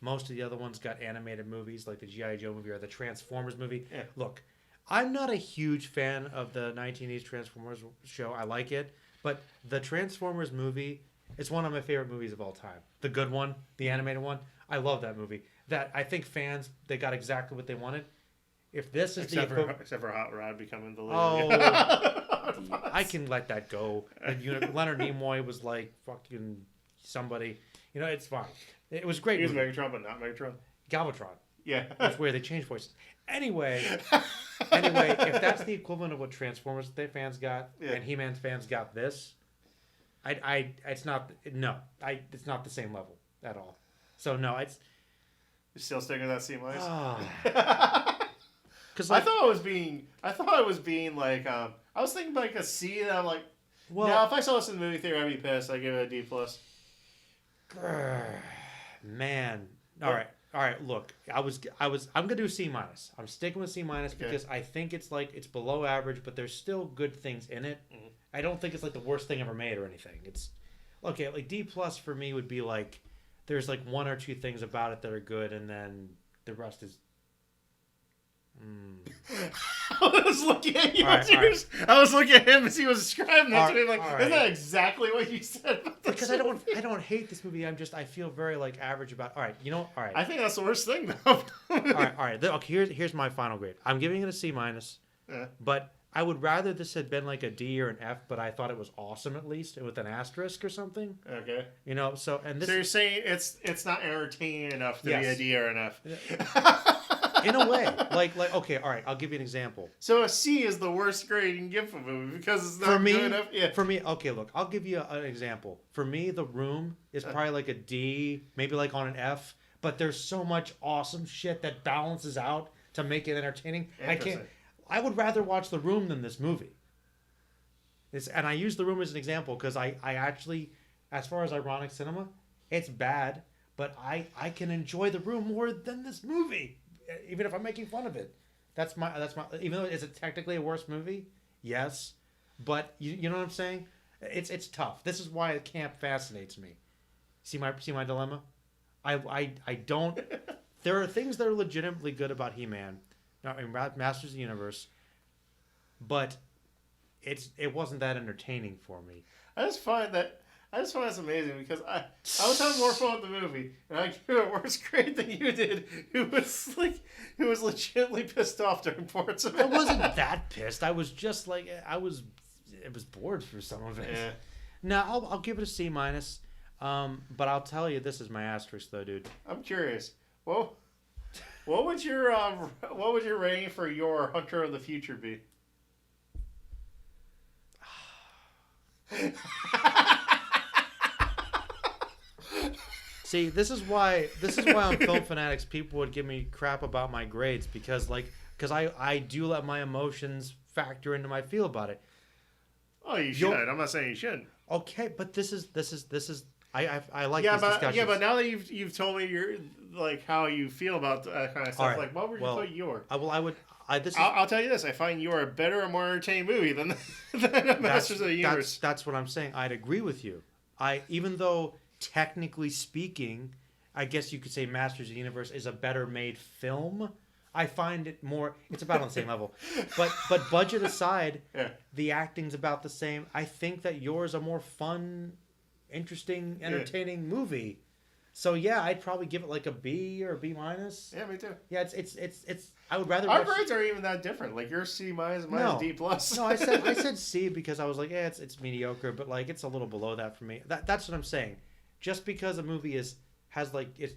most of the other ones got animated movies, like the G.I. Joe movie or the Transformers movie? Yeah. Look, I'm not a huge fan of the 1980s Transformers show. I like it, but the Transformers movie is one of my favorite movies of all time. The good one, the animated one. I love that movie. That I think fans, they got exactly what they wanted. If this is except for Hot Rod becoming the leader. Oh, I can let that go. Leonard Nimoy was like fucking somebody. It's fine. It was great. He was Megatron, but not Megatron. Galvatron. Yeah. That's where they changed voices. Anyway, Anyway, if that's the equivalent of what Transformers fans got Yeah. and He-Man fans got this, it's not the same level at all. So no, it's You still sticking with that C minus? Because I thought I was being like, I was thinking like a C, and I'm like, well, now if I saw this in the movie theater, I'd be pissed. I'd give it a D plus. Man, all right. Look, I'm gonna do C minus. I'm sticking with C minus because I think it's below average, but there's still good things in it. Mm-hmm. I don't think it's like the worst thing ever made or anything. It's okay. Like D plus for me would be like there's like one or two things about it that are good, and then the rest is. I was looking at you. I was looking at him as he was describing that to me. Like, isn't that exactly what you said? Because I don't hate this movie. I feel very like average about. All right, all right. I think that's the worst thing though. all right. Okay, here's my final grade. I'm giving it a C minus. Yeah. But I would rather this had been like a D or an F. But I thought it was awesome at least with an asterisk or something. Okay. So this. So you're saying it's not entertaining enough to be a D or an F. Yeah. In a way, like okay, all right. I'll give you an example. So a C is the worst grade you can give a movie because it's not good enough. Yeah. For me, okay. Look, I'll give you an example. For me, The Room is probably like a D, maybe like on an F. But there's so much awesome shit that balances out to make it entertaining. I would rather watch The Room than this movie. And I use The Room as an example because I actually, as far as ironic cinema, it's bad, but I can enjoy The Room more than this movie. Even if I'm making fun of it, that's my. Even though it's technically a worse movie, yes, but you know what I'm saying. It's tough. This is why camp fascinates me. See my dilemma. I don't. There are things that are legitimately good about He-Man, Masters of the Universe, but it wasn't that entertaining for me. I just find it's amazing because I was having more fun with the movie, and I gave it a worse grade than you did. Who was legitimately pissed off during parts of it. I wasn't that pissed. I was just like I was bored for some of it. Yeah. No, I'll give it a C minus. But I'll tell you, this is my asterisk though, dude. I'm curious. Well, what would your rating for your Hunter of the Future be? See, this is why on Film Fanatics people would give me crap about my grades because I do let my emotions factor into my feel about it. Oh, you should. I'm not saying you shouldn't. Okay, but this is I like these discussions. Yeah, but now that you've told me your like how you feel about that kind of stuff, like what would you put your? I'll tell you this: I find you are a better and more entertaining movie than Masters of the Universe. That's what I'm saying. I'd agree with you. Even though technically speaking, I guess you could say Masters of the Universe is a better made film. I find it more. It's about on the same level, but budget aside, the acting's about the same. I think that yours a more fun, interesting, entertaining movie. So yeah, I'd probably give it like a B or a B minus. Yeah, me too. Yeah, it's. I would rather. Our grades aren't even that different. Like your C minus, mine is D plus. No, I said C because I was like, yeah, it's mediocre, but like it's a little below that for me. That's what I'm saying. Just because a movie it's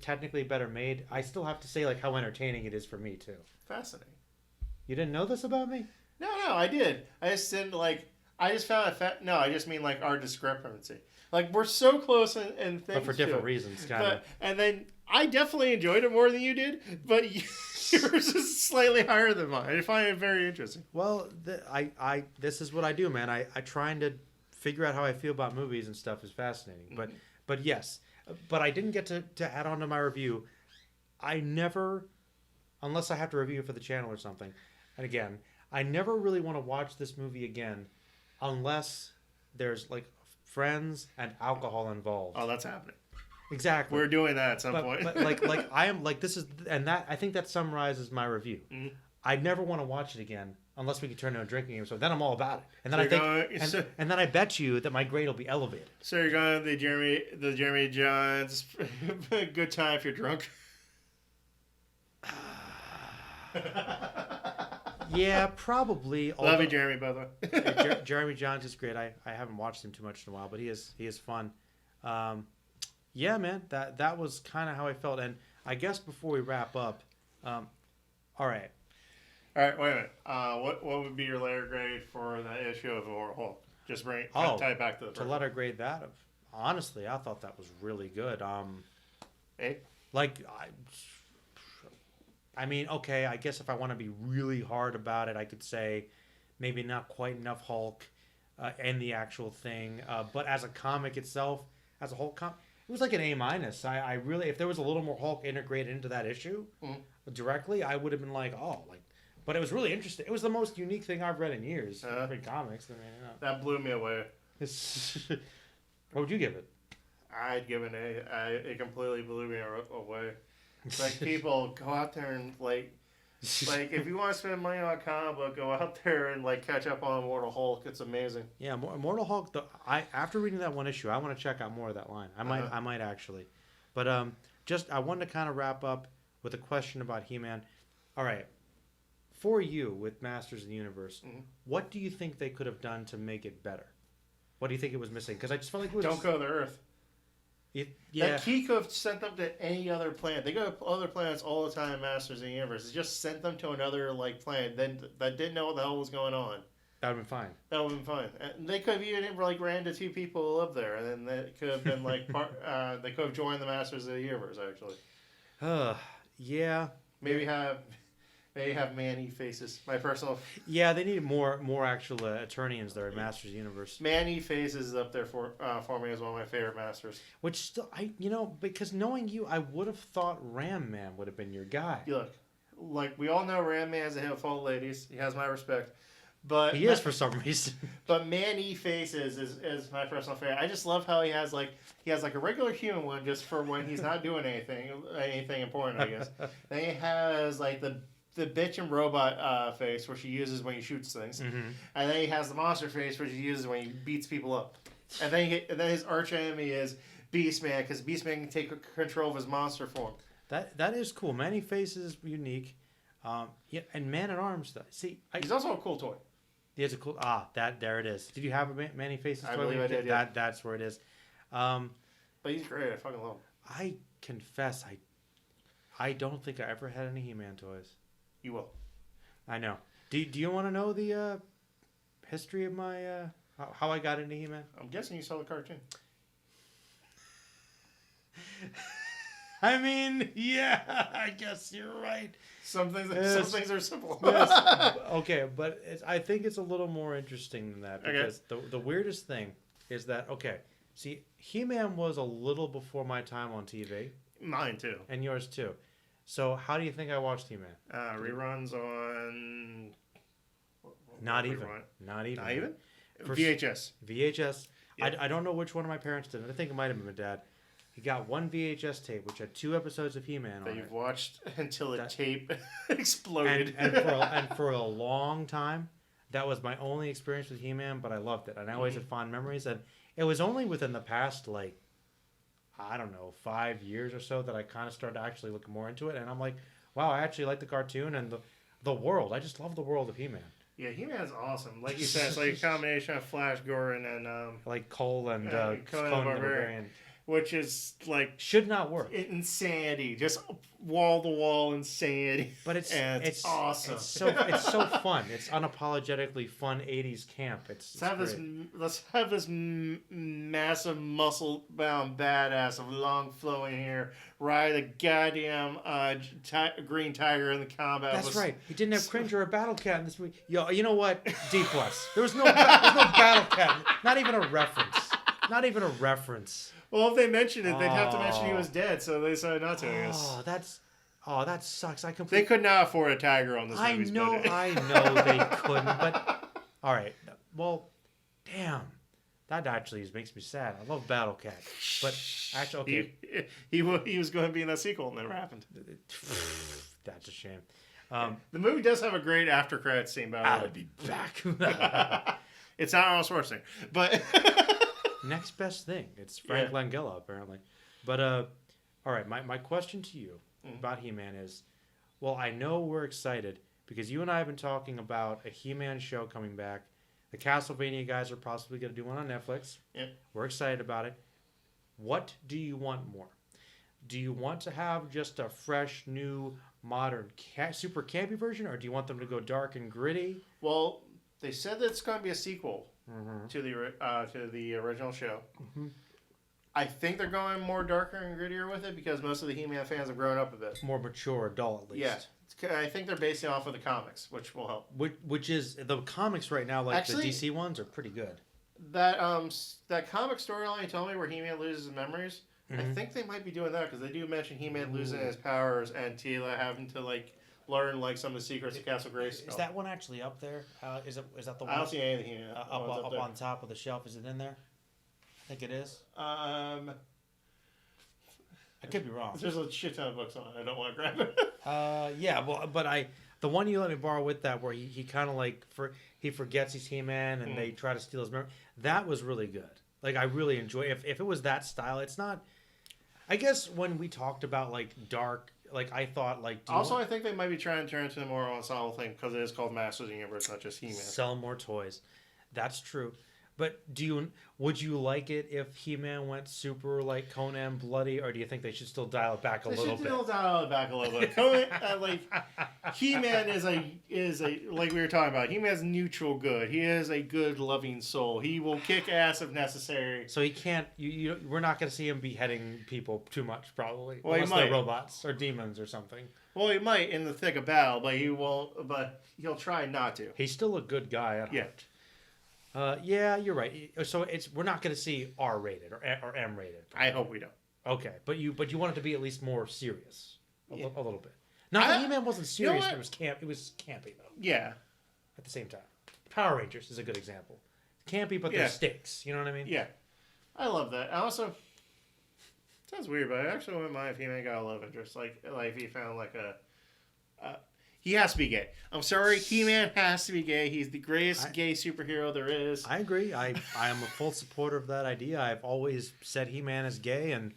technically better made, I still have to say like how entertaining it is for me too. Fascinating. You didn't know this about me? No, I did. I just didn't like. I just found it. No, I just mean like our discrepancy. Like we're so close in things, but for different reasons, kind of. And then I definitely enjoyed it more than you did, but yours is slightly higher than mine. I find it very interesting. Well, this is what I do, man. I trying to figure out how I feel about movies and stuff is fascinating. But yes, but I didn't get to add on to my review. I never, unless I have to review it for the channel or something. And again, I never really want to watch this movie again unless there's like friends and alcohol involved. Oh, that's happening. Exactly. We're doing that at some point. But like I am like this is and that I think that summarizes my review. Mm-hmm. I never want to watch it again unless we can turn to a drinking game. So then I'm all about it. And then and then I bet you that my grade will be elevated. So you're going to the Jeremy Johns good time if you're drunk. Yeah, probably. Love you, Jeremy, by the way. Jeremy Johns is great. I haven't watched him too much in a while, but he is fun. Yeah, man, that was kind of how I felt. And I guess before we wrap up, all right, All right, wait a minute. What would be your letter grade for that issue of Immortal Hulk? Just tie it back to the to letter grade that. Honestly, I thought that was really good. Hey? Like, I mean, okay, I guess if I want to be really hard about it, I could say maybe not quite enough Hulk and the actual thing. But as a comic itself, as a whole comic, it was like an A minus. I really, if there was a little more Hulk integrated into that issue directly, I would have been like, oh, like. But it was really interesting. It was the most unique thing I've read in years in comics. I mean, that blew me away. What would you give it? I'd give it an A. It completely blew me away. Like, people go out there and like if you want to spend money on a comic book, go out there and like catch up on Immortal Hulk. It's amazing. Yeah, Immortal Hulk. After reading that one issue, I want to check out more of that line. I might actually, but I wanted to kind of wrap up with a question about He-Man. All right, for you with Masters of the Universe, what do you think they could have done to make it better? What do you think it was missing? Because I just felt like it was Don't go to Earth. Yeah. He could have sent them to any other planet. They go to other planets all the time, Masters of the Universe. He just sent them to another like planet that didn't know what the hell was going on. That would have been fine. That would have been fine. And they could have even like ran into 2 people who lived there, and then they could have been like they could have joined the Masters of the Universe actually. Yeah. Maybe have Man-E faces. My personal. Yeah, they need more actual Eternians there at Masters of the Universe. Man-E faces is up there for me as one of my favorite Masters. Which still, because knowing you, I would have thought Ram Man would have been your guy. Look, like we all know, Ram Man's a handful of ladies. He has my respect, but he is for some reason. But Man-E faces is my personal favorite. I just love how he has like a regular human one just for when he's not doing anything important, I guess. Then he has like the bitch and robot face, which he uses when he shoots things, and then he has the monster face, which he uses when he beats people up, and then his arch enemy is Beastman, because Beastman can take control of his monster form. That is cool. Man-E face is unique, and Man at Arms. See, he's also a cool toy. He has a cool there it is. Did you have a Man-E face toy? I believe I did. Yeah. That's where it is. But he's great. I fucking love him. I confess, I don't think I ever had any He-Man toys. You will. I know. Do you want to know the history of my how I got into He-Man? I'm guessing you saw the cartoon. I mean, yeah, I guess you're right. Some things are simple. Yes. Okay, but I think it's a little more interesting than that, because the weirdest thing is that, see, He-Man was a little before my time on TV. Mine too. And yours too. So how do you think I watched He-Man? Reruns on. Not even. VHS. VHS. Yeah. I don't know which one of my parents did. I think it might have been my dad. He got one VHS tape, which had 2 episodes of He-Man on it. That you've watched until the tape exploded. And for a long time, that was my only experience with He-Man, but I loved it. And I always had fond memories. And it was only within the past, 5 years or so that I kind of started to actually look more into it. And I'm like, wow, I actually like the cartoon and the world. I just love the world of He-Man. Yeah, He-Man's awesome. Like you said, it's like a combination of Flash Gordon and... like Cole and Conan the Barbarian. Which is like... should not work. Insanity. Just wall-to-wall insanity. But it's awesome. It's so fun. It's unapologetically fun 80s camp. Let's have this massive muscle-bound badass of long flowing hair ride a goddamn green tiger in the combat. That's right. He didn't have Cringe or a Battle Cat in this movie. Yo, you know what? D+. There was no Battle Cat. Not even a reference. Well, if they mentioned it, they'd have to mention he was dead, so they decided not to, I guess. That sucks. They could not afford a tiger on this movie's budget. I know they couldn't, but... All right. Well, damn. That actually makes me sad. I love Battle Cat. But actually, okay. He was going to be in that sequel, and it never happened. That's a shame. The movie does have a great after credits scene, by the way. I'll be back. It's not Arnold Schwarzenegger, but... Next best thing. It's Frank Langella, apparently. But, all right, my question to you about He-Man is, well, I know we're excited because you and I have been talking about a He-Man show coming back. The Castlevania guys are possibly going to do one on Netflix. Yep. We're excited about it. What do you want more? Do you want to have just a fresh, new modern, super campy version, or do you want them to go dark and gritty? Well, they said that it's going to be a sequel Mm-hmm. to the original show. Mm-hmm. I think they're going more darker and grittier with it because most of the He-Man fans have grown up a bit. More mature adult, at least. Yeah. I think they're basing off of the comics, which will help. Which is the comics right now, like Actually, the DC ones, are pretty good. That comic storyline you told me where He-Man loses his memories, I think they might be doing that because they do mention He-Man losing his powers and Tila having to learn some of the secrets of Castle Grayskull. Is that one actually up there? Is that the one? I don't see anything up on top of the shelf? Is it in there? I think it is. I could be wrong. There's a shit ton of books on it. I don't want to grab it. Yeah, well, but the one you let me borrow with that where he kind of he forgets he's He-Man and they try to steal his memory. That was really good. I really enjoy if it was that style. It's not. I guess when we talked about dark, I thought I think they might be trying to turn it into a more ensemble thing because it is called Masters of the Universe, not just He-Man. Sell more toys. That's true. But would you like it if He-Man went super Conan bloody, or do you think they should still dial it back a little bit? They should still dial it back a little bit. Conan, He-Man is a like we were talking about. He-Man's neutral good. He is a good, loving soul. He will kick ass if necessary. So he can't. We're not going to see him beheading people too much, probably. Well, unless he might. they're robots or demons or something. Well, he might in the thick of battle, but he won't. But he'll try not to. He's still a good guy at heart. Yeah, you're right. So we're not going to see R-rated or M-rated. I hope we don't. Okay, but you want it to be at least more serious, a little bit. Not that He-Man wasn't serious. It was It was campy though. Yeah. At the same time, Power Rangers is a good example. Campy, but there's stakes. You know what I mean? Yeah. I love that. I also sounds weird, but I actually wouldn't mind if He-Man got a love interest. If he found he has to be gay. I'm sorry, He-Man has to be gay. He's the greatest gay superhero there is. I agree. I am a full supporter of that idea. I've always said He-Man is gay, and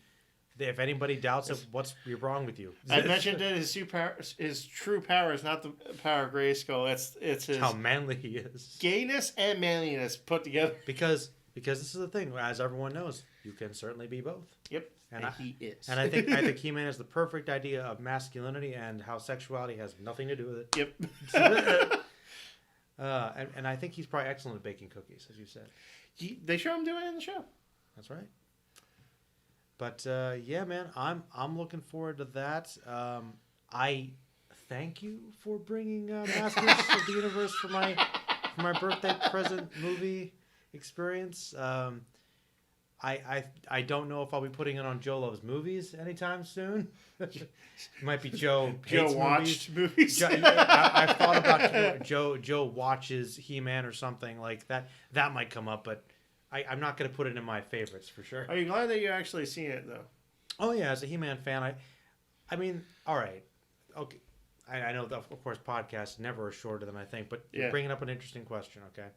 if anybody doubts it, what's wrong with you? I mentioned that his true power is not the power of Grayskull. It's his how manly he is. Gayness and manliness put together. Because this is the thing, as everyone knows, you can certainly be both. Yep. And he is. And I think He-Man is the perfect idea of masculinity and how sexuality has nothing to do with it. Yep. And I think he's probably excellent at baking cookies, as you said. They show him doing it in the show. That's right. But yeah, man, I'm looking forward to that. I thank you for bringing Masters of the Universe for my birthday present movie experience. I don't know if I'll be putting it on Joe Loves Movies anytime soon. It might be Joe watched movies. I thought about Joe watches He-Man or something like that. That might come up, but I'm not going to put it in my favorites for sure. Are you glad that you actually seen it though? Oh yeah, as a He-Man fan, I mean, all right, okay. I know that of course podcasts never are shorter than I think, but you're bringing up an interesting question. Okay.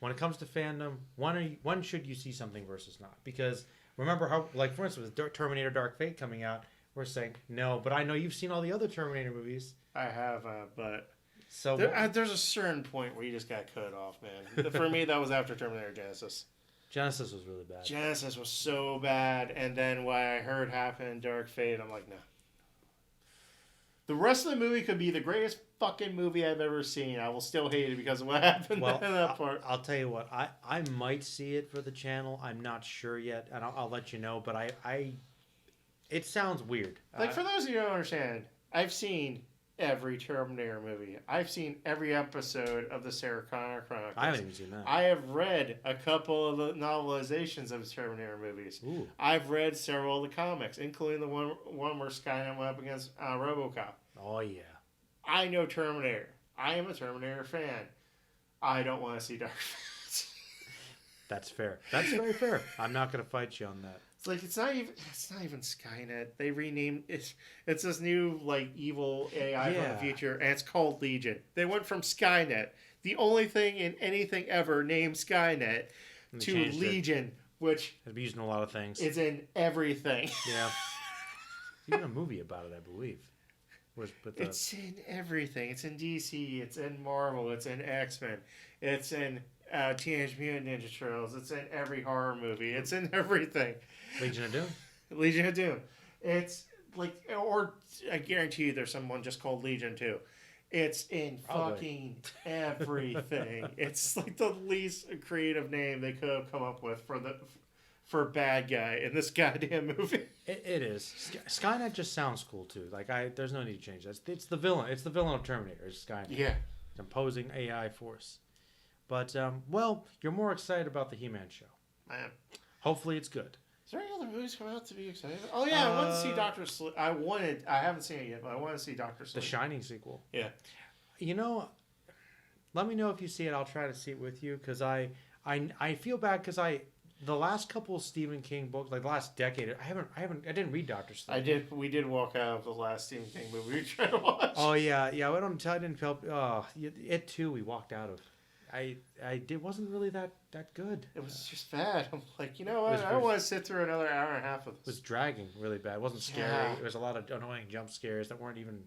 When it comes to fandom, when should you see something versus not? Because remember how, for instance, with Terminator Dark Fate coming out, we're saying, no, but I know you've seen all the other Terminator movies. I have, but so there's a certain point where you just got cut off, man. For me, that was after Terminator Genesis. Genesis was really bad. Genesis was so bad, and then what I heard happen in Dark Fate, I'm like, no. The rest of the movie could be the greatest fucking movie I've ever seen. I will still hate it because of what happened in that part. I'll tell you what. I might see it for the channel. I'm not sure yet, and I'll let you know. But it sounds weird. For those of you who don't understand, I've seen every Terminator movie. I've seen every episode of the Sarah Connor Chronicles. I haven't even seen that. I have read a couple of the novelizations of Terminator movies. Ooh. I've read several of the comics, including the one where Skynet went up against RoboCop. Oh yeah. I know Terminator. I am a Terminator fan. I don't want to see Dark Fate. That's fair. That's very fair. I'm not going to fight you on that. It's not even Skynet. They renamed it. It's this new evil AI from the future, and it's called Legion. They went from Skynet, the only thing in anything ever named Skynet, to Legion, which has been used in a lot of things. It's in everything. Yeah. Even a movie about it, I believe. It's in everything. It's in DC. It's in Marvel. It's in X-Men. It's in Teenage Mutant Ninja Turtles. It's in every horror movie. It's in everything. Legion of Doom. Legion of Doom. It's or I guarantee you there's someone just called Legion too. It's in fucking everything. It's like the least creative name they could have come up with for a bad guy in this goddamn movie. It is. Skynet just sounds cool too. Like there's no need to change that. It's the villain. It's the villain of Terminator. It's Skynet. Yeah. It's imposing AI force. But well, you're more excited about the He-Man show. I am. Hopefully, it's good. Is there any other movies coming out to be excited about? Oh yeah, I wanted to see Doctor Sleep. I haven't seen it yet, but I want to see Doctor Sleep. The Shining sequel. Yeah. You know, let me know if you see it. I'll try to see it with you because I feel bad because the last couple of Stephen King books, like the last decade, I didn't read Doctor Sleep. We did walk out of the last Stephen King movie we tried to watch. Oh yeah. I didn't feel. It too. We walked out of. It wasn't really that good. It was just bad. I'm like, you know what? I don't want to sit through another hour and a half of this. It was dragging really bad. It wasn't scary. Yeah. There was a lot of annoying jump scares that weren't even.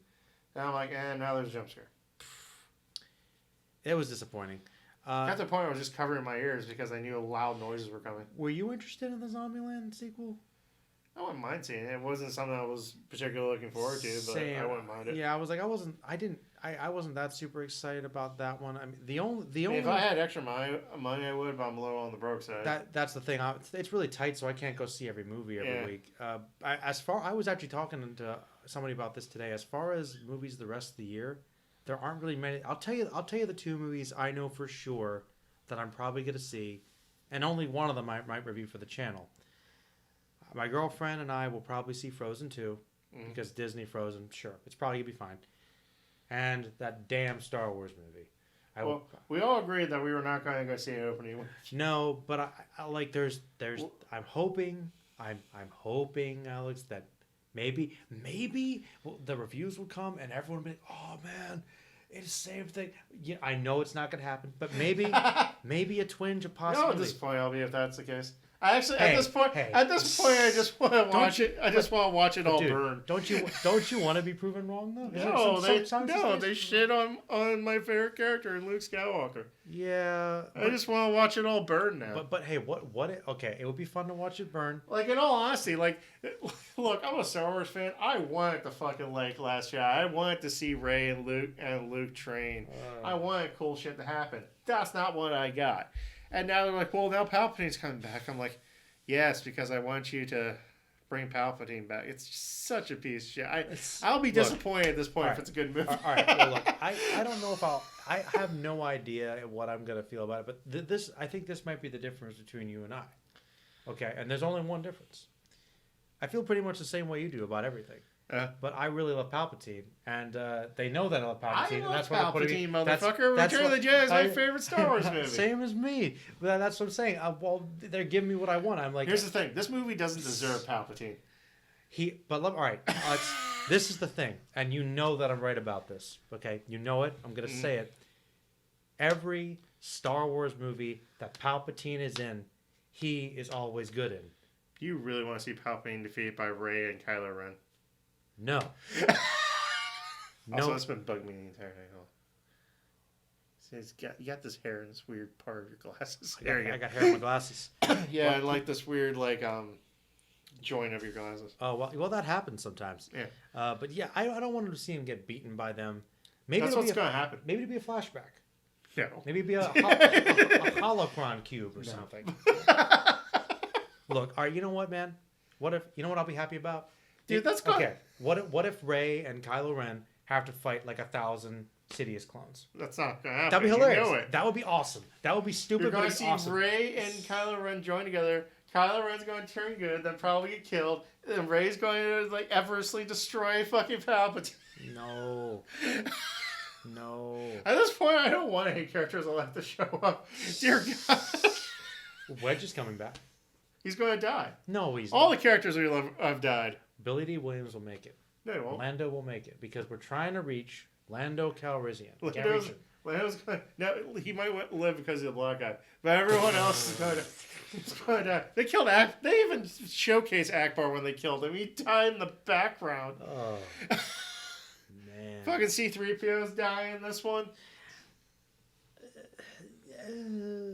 And I'm like, now there's a jump scare. It was disappointing. At the point, I was just covering my ears because I knew loud noises were coming. Were you interested in the Zombieland sequel? I wouldn't mind seeing it. It wasn't something I was particularly looking forward to, but I wouldn't mind it. Yeah, I wasn't that super excited about that one. I mean, the only if I had extra money, I would, but I'm a little on the broke side. That's the thing. It's really tight, so I can't go see every movie every week. I was actually talking to somebody about this today. As far as movies the rest of the year, there aren't really many. I'll tell you the two movies I know for sure that I'm probably going to see, and only one of them I might review for the channel. My girlfriend and I will probably see Frozen 2 because Disney Frozen, sure, it's probably going to be fine. And that damn Star Wars movie. We all agreed that we were not going to go see it opening. No, but I like there's I'm hoping Alex that maybe the reviews will come and everyone will be like, oh man, it's the same thing. Yeah, I know it's not going to happen, but maybe a twinge of possibility. How disappointed I'll be if that's the case. At this point, I just want to watch it. I just want to watch it all burn. Don't you want to be proven wrong though? They shit on my favorite character, Luke Skywalker. Yeah, I just want to watch it all burn now. But hey, okay, it would be fun to watch it burn. Like in all honesty, look, I'm a Star Wars fan. I wanted the fucking Last Jedi. I wanted to see Rey and Luke train. I wanted cool shit to happen. That's not what I got. And now they're like, well, now Palpatine's coming back. I'm like, yes, because I want you to bring Palpatine back. It's just such a piece of shit. I'll be disappointed at this point if it's a good movie. All right, well, look, I don't know if I have no idea what I'm going to feel about it, but I think this might be the difference between you and I. Okay, and there's only one difference. I feel pretty much the same way you do about everything. But I really love Palpatine, and they know that I love Palpatine, and that's why I'm putting motherfucker. Return of the Jedi is my favorite Star Wars movie. Same as me. That's what I'm saying. Well, they're giving me what I want. I'm like, here's the thing: this movie doesn't deserve Palpatine. All right. This is the thing, and you know that I'm right about this. Okay, you know it. I'm gonna say it. Every Star Wars movie that Palpatine is in, he is always good in. You really want to see Palpatine defeated by Rey and Kylo Ren? No. Also, it's been bugging me the entire night. You got this hair in this weird part of your glasses. I got hair in my glasses. Yeah, and like this weird joint of your glasses. Oh well, that happens sometimes. Yeah. But yeah, I don't want to see him get beaten by them. Maybe that's what's going to happen. Maybe it'll be a flashback. No. Maybe it'll be a holocron cube or something. Look, all right. You know what, man? What I'll be happy about? Dude, that's good. Okay. What if Rey and Kylo Ren have to fight like 1,000 Sidious clones? That's not gonna happen. That'd be hilarious. You know it. That would be awesome. That would be stupid. You're gonna see awesome. Rey and Kylo Ren join together. Kylo Ren's going to turn good, then probably get killed. And Rey's going to effortlessly destroy fucking Palpatine. No. At this point, I don't want any characters left to show up. Dear God. Wedge is coming back. He's going to die. No, he's all not. the characters we love have died. Billy D. Williams will make it. No, he won't. Lando will make it because we're trying to reach Lando Calrissian. Lando's going to... Now, he might live because he's a black guy, but everyone else is going to die. They killed They even showcase Akbar when they killed him. He died in the background. Oh, man. Fucking C-3PO's dying in this one.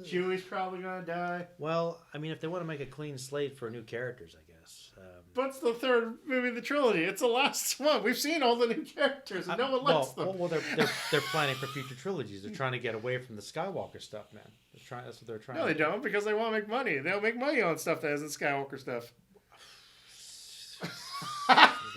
Chewie's probably going to die. Well, I mean, if they want to make a clean slate for new characters, I guess. Yes. But it's the third movie in the trilogy. It's the last one. We've seen all the new characters, and no one likes them. Well, they're planning for future trilogies. They're trying to get away from the Skywalker stuff, man. That's what they're trying. No, they don't, because they want to make money. They'll make money on stuff that isn't Skywalker stuff.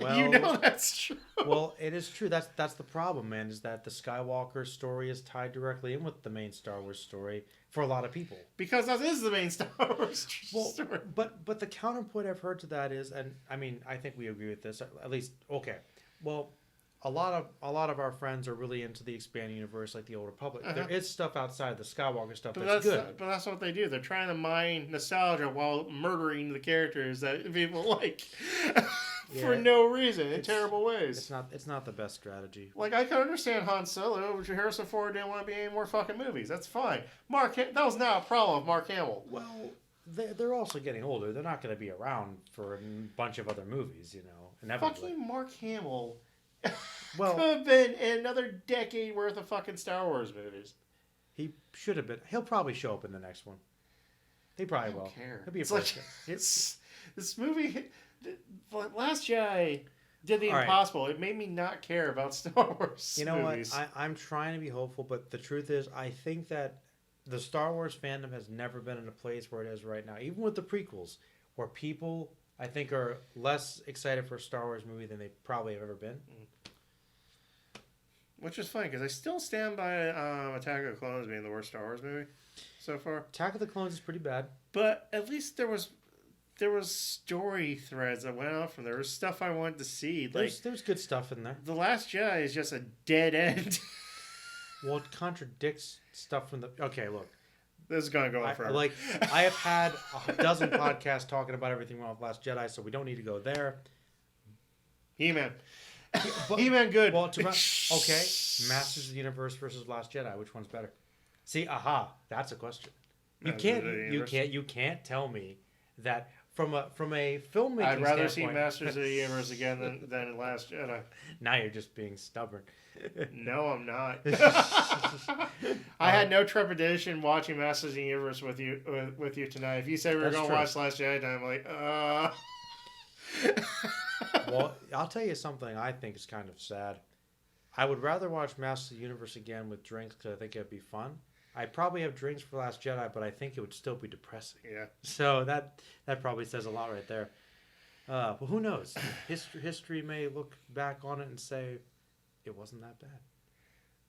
Well, you know that's true. Well, it is true. That's the problem, man. Is that the Skywalker story is tied directly in with the main Star Wars story for a lot of people. Because that is the main Star Wars story. But the counterpoint I've heard to that is, and I mean, I think we agree with this at least. Okay, well, a lot of our friends are really into the expanding universe, like the Old Republic. There is stuff outside the Skywalker stuff that's good. But that's what they do. They're trying to mine nostalgia while murdering the characters that people like. For no reason, in terrible ways. It's not the best strategy. Like, I can understand Han Solo, which Harrison Ford didn't want to be any more fucking movies. That's fine. That was not a problem of Mark Hamill. Well, they're also getting older. They're not going to be around for a bunch of other movies, you know. Inevitably. Fucking Mark Hamill well, could have been in another decade worth of fucking Star Wars movies. He should have been. He'll probably show up in the next one. He probably will. Care. He'll be a this movie... Last Jedi did the impossible. It made me not care about Star Wars movies. What? I'm trying to be hopeful, but the truth is, I think that the Star Wars fandom has never been in a place where it is right now. Even with the prequels, where people, I think, are less excited for a Star Wars movie than they probably have ever been. Which is funny, because I still stand by Attack of the Clones being the worst Star Wars movie so far. Attack of the Clones is pretty bad. But at least there was story threads that went off from there. There was stuff I wanted to see. There's good stuff in there. The Last Jedi is just a dead end. Well, it contradicts stuff from the... Okay, look. This is going to go on forever. I have had a dozen podcasts talking about everything wrong with Last Jedi, so we don't need to go there. He-Man. He-Man good. Well, okay. Masters of the Universe versus Last Jedi. Which one's better? See, that's a question. You can't tell me that... From a filmmaking I'd rather standpoint, see Masters of the Universe again than Last Jedi. Now you're just being stubborn. No, I'm not. I had no trepidation watching Masters of the Universe with you tonight. If you said we were going to watch Last Jedi, I'm like, Well, I'll tell you something I think is kind of sad. I would rather watch Masters of the Universe again with drinks because I think it'd be fun. I'd probably have drinks for Last Jedi, but I think it would still be depressing. Yeah. So that probably says a lot right there. But who knows? History may look back on it and say it wasn't that bad.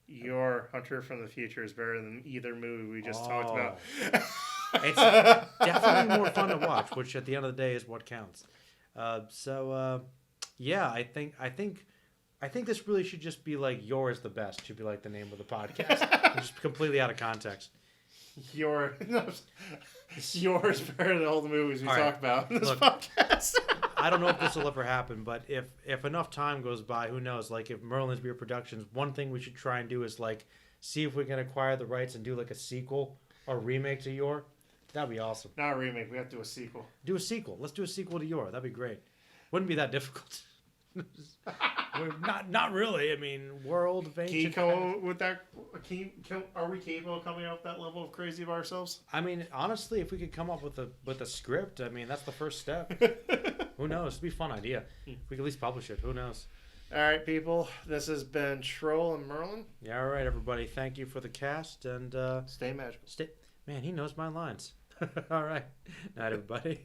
Your Hunter from the Future is better than either movie we just talked about. It's definitely more fun to watch, which at the end of the day is what counts. Yeah, I think this really should just be like "Yours the Best" should be like the name of the podcast. Just completely out of context. Yours better than all the movies we talk about in this podcast. I don't know if this will ever happen, but if enough time goes by, who knows? Like if Merlin's Beer Productions, one thing we should try and do is like see if we can acquire the rights and do like a sequel or remake to Your. That'd be awesome. Not a remake. We have to do a sequel. Do a sequel. Let's do a sequel to Your. That'd be great. Wouldn't be that difficult. Not really. I mean, world of ancient. Can you come with that? Are we capable of coming up that level of crazy of ourselves? I mean, honestly, if we could come up with a script, I mean, that's the first step. Who knows? It'd be a fun idea. We could at least publish it. Who knows? All right, people. This has been Troll and Merlin. Yeah. All right, everybody. Thank you for the cast and stay magical. Man, he knows my lines. All right. Night, everybody.